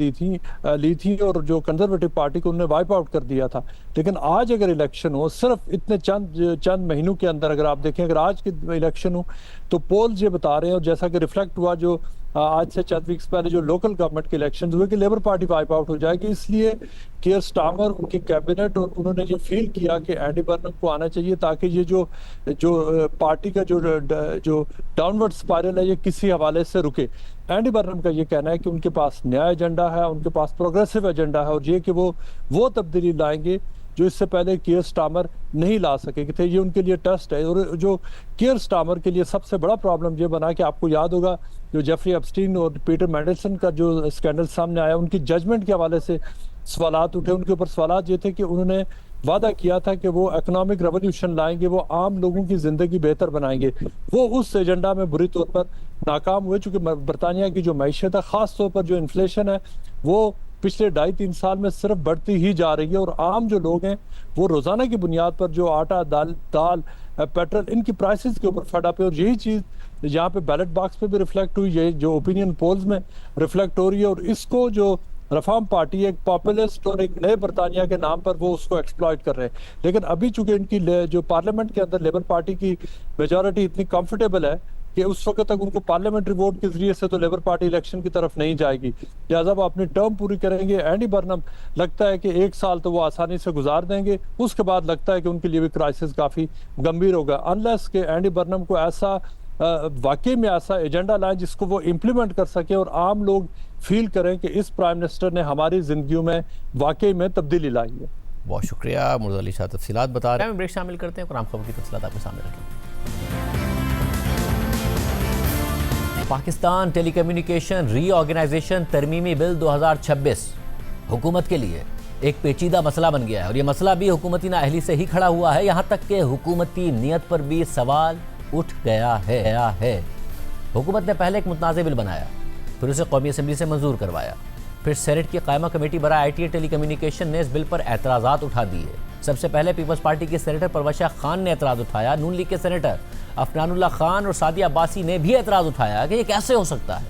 ली थी और जो कंजर्वेटिव पार्टी को उन्होंने वाइप आउट कर दिया था। लेकिन आज अगर इलेक्शन हो, सिर्फ इतने चंद महीनों के अंदर अगर आप देखें, अगर आज की इलेक्शन हो तो पोल्स ये बता रहे हैं, और जैसा कि रिफ्लेक्ट हुआ जो आज से चंद वीक्स पहले जो लोकल गवर्नमेंट के इलेक्शन हुए, कि लेबर पार्टी वाइप आउट हो जाएगी। इसलिए किर स्टार्मर, उनकी कैबिनेट और उन्होंने ये फील किया कि एंडी बर्नम को आना चाहिए ताकि ये जो पार्टी का जो डाउनवर्ड स्पाइरल है ये किसी हवाले से रुके। एंडी बर्नम का ये कहना है कि उनके पास नया एजेंडा है, उनके पास प्रोग्रेसिव एजेंडा है, और ये कि वो तब्दीली लाएंगे जो इससे पहले किर स्टार्मर नहीं ला सके थे। ये उनके लिए टेस्ट है। और जो किर स्टार्मर के लिए सबसे बड़ा प्रॉब्लम ये बना कि आपको याद होगा जो जेफरी एप्स्टीन और पीटर मैंडेलसन का जो स्कैंडल सामने आया, उनकी जजमेंट के हवाले से सवालात उठे। उनके ऊपर सवालात ये थे कि उन्होंने वादा किया था कि वो इकोनॉमिक रेवोल्यूशन लाएंगे, वो आम लोगों की जिंदगी बेहतर बनाएंगे। वो उस एजेंडा में बुरी तौर पर नाकाम हुए, चूंकि बरतानिया की जो मैशत है, खास तौर पर जो इन्फ्लेशन है, वो पिछले 2.5-3 साल में सिर्फ बढ़ती ही जा रही है। और आम जो लोग हैं वो रोजाना की बुनियाद पर जो आटा, दाल पेट्रोल, इनकी प्राइसेस के ऊपर फेड अप है। और यही चीज़ यहाँ पे बैलेट बॉक्स पे भी रिफ्लेक्ट हुई, ये जो ओपिनियन पोल्स में रिफ्लेक्ट हो रही है। और इसको जो रिफॉर्म पार्टी एक पॉपुलिस्ट और एक नए बरतानिया के नाम पर वो उसको एक्सप्लॉइट कर रहे हैं। लेकिन अभी चूंकि इनकी जो पार्लियामेंट के अंदर लेबर पार्टी की मेजॉरिटी इतनी कंफर्टेबल है कि उस वक्त तक उनको पार्लियामेंट्री वोट के जरिए से तो लेबर पार्टी इलेक्शन की तरफ नहीं जाएगी, लिहाजा वो अपनी टर्म पूरी करेंगे। एंडी बर्नम लगता है कि 1 साल तो वो आसानी से गुजार देंगे, उसके बाद लगता है कि उनके लिए भी क्राइसिस काफ़ी गंभीर होगा, अनलेस के एंडी बर्नम को ऐसा वाकई में ऐसा एजेंडा लाएं जिसको वो इम्प्लीमेंट कर सके और आम लोग फील करें कि इस प्राइम मिनिस्टर ने हमारी जिंदगियों में वाकई में तब्दीली लाई है। बहुत शुक्रिया मुर्तज़ा अली शाह, तफसीलात बता रहे हैं। ब्रेक शामिल करते हैं, कुरान खबर की तफसीलात आपके सामने रखें। पाकिस्तान टेलीकम्युनिकेशन रीऑर्गेनाइजेशन तरमीमी बिल 2026 हुकूमत के लिए एक पेचीदा मसला बन गया है और ये मसला भी हुकूमती नाअहली से ही खड़ा हुआ है। यहाँ तक कि हुकूमती नीयत पर भी सवाल उठ गया है। हुकूमत ने पहले एक मुतनाज़ बिल बनाया, फिर उसे कौमी असम्बली से मंजूर करवाया, फिर सेनेट की कायमा कमेटी बराए IT टेलीकम्युनिकेशन ने इस बिल पर एतराज़ात उठा दिए। सबसे पहले पीपल्स पार्टी के सेनेटर परवशा खान ने एतराज़ उठाया, नून लीग के सेनेटर अफनानुल्लाह खान और सादिया अब्बासी ने भी एतराज़ उठाया कि ये कैसे हो सकता है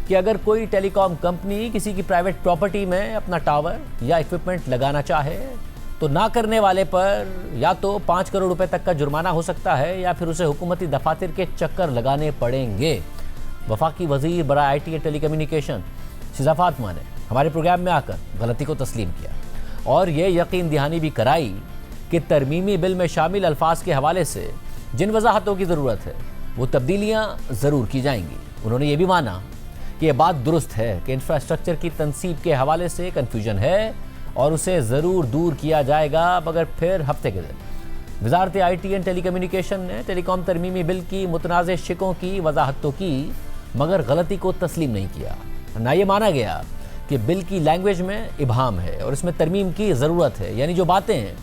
कि अगर कोई टेलीकॉम कंपनी किसी की प्राइवेट प्रॉपर्टी में अपना टावर या इक्विपमेंट लगाना चाहे तो ना करने वाले पर या तो 5 करोड़ रुपए तक का जुर्माना हो सकता है या फिर उसे हुकूमती दफातर के चक्कर लगाने पड़ेंगे। वफाकी वजीर बराए IT टेलीकम्युनिकेशन शिजा फातिमा ने हमारे प्रोग्राम में आकर गलती को तस्लीम किया और ये यकीन दहानी भी कराई कि तरमीमी बिल में शामिल अल्फाज के हवाले से जिन वजाहतों की ज़रूरत है वो तब्दीलियाँ ज़रूर की जाएंगी। उन्होंने ये भी माना कि यह बात दुरुस्त है कि इंफ्रास्ट्रक्चर की तनसीब के हवाले से कन्फ्यूजन है और उसे ज़रूर दूर किया जाएगा, मगर फिर हफ्ते के दिन वजारत IT एंड टेलीकम्युनिकेशन ने टेलीकॉम तरमीमी बिल की मुतनाज़ शिकों की वजाहत तो की मगर गलती को तस्लीम नहीं किया। ना ये माना गया कि बिल की लैंग्वेज में इबहाम है और इसमें तरमीम की ज़रूरत है। यानी जो बातें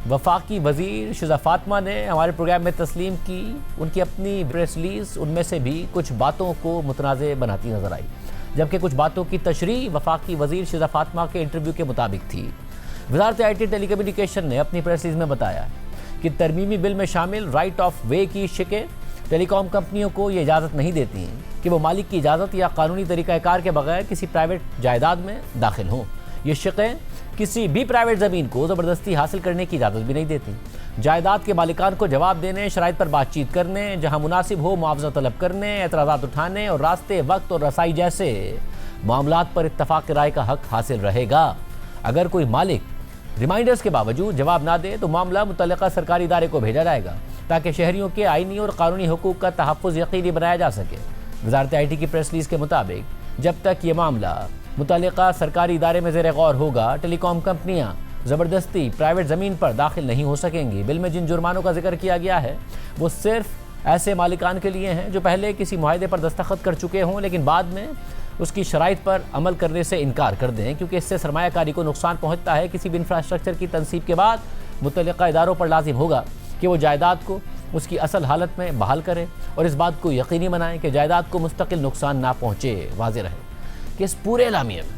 वफाकी वजीर शिजा फातिमा ने हमारे प्रोग्राम में तस्लीम की, उनकी अपनी प्रेस रिलीज उनमें से भी कुछ बातों को मुतनाज़ बनाती नजर आई, जबकि कुछ बातों की तशरीह वफाकी वजीर शिजा फातिमा के इंटरव्यू के मुताबिक थी। वजारत IT टेलीकम्युनिकेशन ने अपनी प्रेस रिलीज में बताया कि तरमीमी बिल में शामिल राइट ऑफ वे की शिकें टेलीकॉम कंपनियों को ये इजाज़त नहीं देती हैं कि वो मालिक की इजाज़त या कानूनी तरीक़ाकार के बगैर किसी प्राइवेट जायदाद में दाखिल हों। ये शिकें किसी भी प्राइवेट ज़मीन को ज़बरदस्ती हासिल करने की इजाज़त भी नहीं देती। जायदाद के मालिकान को जवाब देने, शराइत पर बातचीत करने, जहाँ मुनासिब हो मुआवजा तलब करने, एतराज़ात उठाने और रास्ते, वक्त और रसाई जैसे मामलात पर इत्तफाक राय का हक हासिल रहेगा। अगर कोई मालिक रिमाइंडर्स के बावजूद जवाब ना दे तो मामला मुतल्लिका सरकारी इदारे को भेजा जाएगा ताकि शहरियों के आईनी और कानूनी हुकूक का तहफ़्फ़ुज़ यकीनी बनाया जा सके। वजारत IT की प्रेस रिलीज़ के मुताबिक जब तक ये मामला मुतल्लिका सरकारी इदारे में ज़ेर गौर होगा, टेलीकॉम कंपनियाँ ज़बरदस्ती प्राइवेट ज़मीन पर दाखिल नहीं हो सकेंगी। बिल में जिन जुर्मानों का जिक्र किया गया है वो सिर्फ ऐसे मालिकान के लिए हैं जो पहले किसी मुआहदे पर दस्तखत कर चुके हों लेकिन बाद में उसकी शराइत पर अमल करने से इनकार कर दें, क्योंकि इससे सरमायाकारी को नुकसान पहुँचता है। किसी भी इंफ्रास्ट्रक्चर की तनसीब के बाद मुतल्लिका इदारों पर लाजिम होगा कि वो जायदाद को उसकी असल हालत में बहाल करें और इस बात को यकीनी बनाएं कि जायदाद को मुस्तकिल नुकसान ना पहुँचे। वाज़ेह रहे कि इस पूरे एलामिये में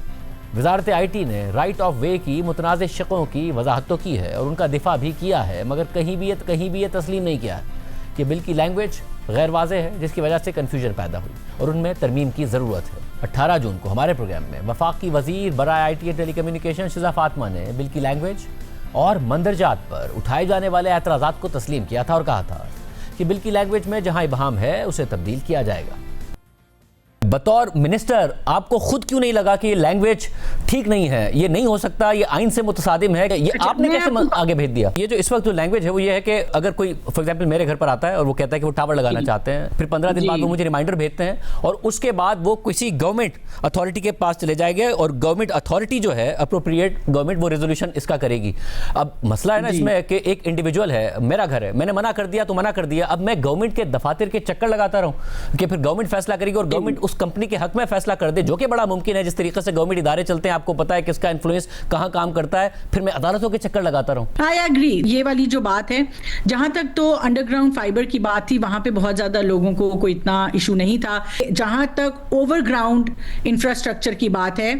वजारत IT ने राइट ऑफ वे की मुतनाज़ शिकों की वजाहत तो की है और उनका दिफा भी किया है, मगर कहीं भी ये तस्लीम नहीं किया है कि बिल की लैंग्वेज गैर वाज़ेह है जिसकी वजह से कन्फ्यूजन पैदा हुई और उनमें तरमीम की ज़रूरत है। 18 जून को हमारे प्रोग्राम में वफाकी वजीर बराए IT टेलीकम्युनिकेशन शिजा फातिमा ने बिल की लैंग्वेज और मंदरजात पर उठाए जाने वाले एतराज़ात को तस्लीम किया था और कहा था कि बिल की लैंग्वेज में जहां इबहाम है उसे तब्दील किया जाएगा। बतौर मिनिस्टर आपको खुद क्यों नहीं लगा कि ये लैंग्वेज ठीक नहीं है, ये नहीं हो सकता, ये आइन से मुतसादिम है? ये आपने कैसे आगे भेज दिया? ये जो इस वक्त जो लैंग्वेज है वो ये है कि अगर कोई फॉर एग्जांपल मेरे घर पर आता है और वो कहता है कि वो टावर लगाना चाहते हैं, फिर 15 दिन बाद वो मुझे रिमाइंडर भेजते हैं और उसके बाद वो किसी गवर्नमेंट अथॉरिटी के पास चले जाएंगे और गवर्नमेंट अथॉरिटी जो है अप्रोप्रिएट गवर्नमेंट वो रेजोल्यूशन इसका करेगी। अब मसला है ना इसमें कि एक इंडिविजुअल है, मेरा घर है, मैंने मना कर दिया तो मना कर दिया, अब मैं गवर्नमेंट के दफातर के चक्कर लगाता रहूं कि फिर गवर्नमेंट फैसला करेगी और गवर्नमेंट उस कंपनी के हक में फैसला कर दे, जो कि बड़ा मुमकिन है, जिस तरीके से गवर्नमेंट इदारे चलते हैं आपको पता है किसका इन्फ्लुएंस कहाँ काम करता है, फिर मैं अदालतों के चक्कर लगाता रहूं। आई एग्री, ये वाली जो बात है, जहां तक तो अंडरग्राउंड फाइबर की बात थी वहां पे बहुत ज्यादा लोगों को कोई इतना इशू नहीं था। जहां तक ओवरग्राउंड इंफ्रास्ट्रक्चर की बात है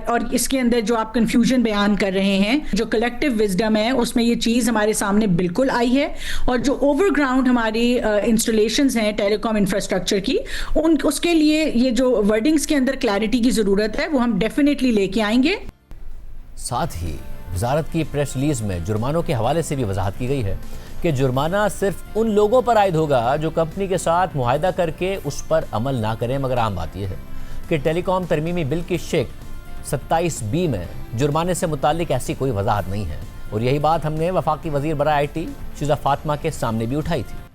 और इसके अंदर जो आप कंफ्यूजन बयान कर रहे हैं, जो कलेक्टिव विजडम है उसमें ये चीज हमारे सामने बिल्कुल आई है, और जो ओवरग्राउंड हमारी इंस्टॉलेशंस हैं टेलीकॉम इंफ्रास्ट्रक्चर की, उसके लिए ये जो वर्डिंग्स के अंदर क्लैरिटी की जरूरत है वो हम डेफिनेटली लेके आएंगे। साथ ही वजारत की प्रेस रिलीज में जुर्मानों के हवाले से भी वजाहत की गई है कि जुर्माना सिर्फ उन लोगों पर आयद होगा जो कंपनी के साथ मुआहदा करके उस पर अमल ना करें, मगर आम बात यह है कि टेलीकॉम तरमीमी बिल की शेक 27B में जुर्माने से मुतालिक ऐसी कोई वजाहत नहीं है, और यही बात हमने वफाकी वजीर बराए IT शिजा फातिमा के सामने भी उठाई थी।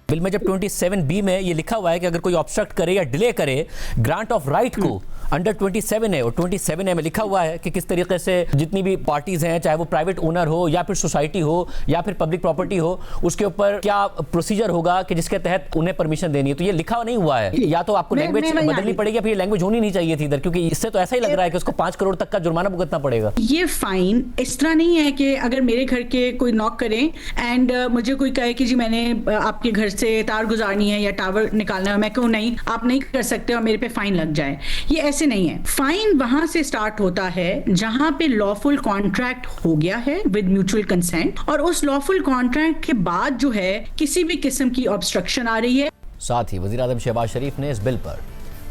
बिल में जब 27B में ये लिखा हुआ है कि अगर कोई ऑब्स्ट्रक्ट करे या डिले करे ग्रांट ऑफ राइट को, अंडर 27 है और 27A में लिखा हुआ है कि किस तरीके से जितनी भी पार्टीज हैं, चाहे वो प्राइवेट ओनर हो या फिर सोसाइटी हो या फिर पब्लिक प्रॉपर्टी हो, उसके ऊपर क्या प्रोसीजर होगा कि जिसके तहत उन्हें परमिशन देनी है। तो ये लिखा नहीं हुआ है, या तो आपको लैंग्वेज बदलनी पड़ेगी, फिर लैंग्वेज होनी नहीं चाहिए थी इधर, क्योंकि इससे तो ऐसा ही लग रहा है कि उसको 5 करोड़ तक का जुर्माना भुगतना पड़ेगा। ये फाइन इस तरह नहीं है कि अगर मेरे घर के कोई नॉक करें एंड मुझे कोई कहे कि जी मैंने आपके घर से तार गुजारनी है या टावर निकालना है, मैं कहूँ नहीं आप नहीं कर सकते और मेरे पे फाइन लग जाए, ये ऐसे नहीं है। फाइन वहां से स्टार्ट होता है जहां पे लॉफुल कॉन्ट्रैक्ट हो गया है विद म्यूचुअल कंसेंट, और उस लॉफुल कॉन्ट्रैक्ट के बाद जो है किसी भी किस्म की ऑब्स्ट्रक्शन आ रही है। साथ ही वज़ीर आज़म शहबाज शरीफ ने इस बिल पर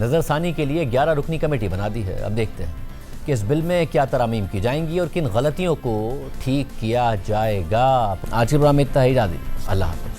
नजरसानी के लिए 11 रुकनी कमेटी बना दी है। अब देखते हैं कि इस बिल में क्या तरामीम की जाएंगी और किन गलतियों को ठीक किया जाएगा। आज के प्रोग्राम में इतना ही, इजाज़त दीजिए, अल्लाह हाफ़िज़।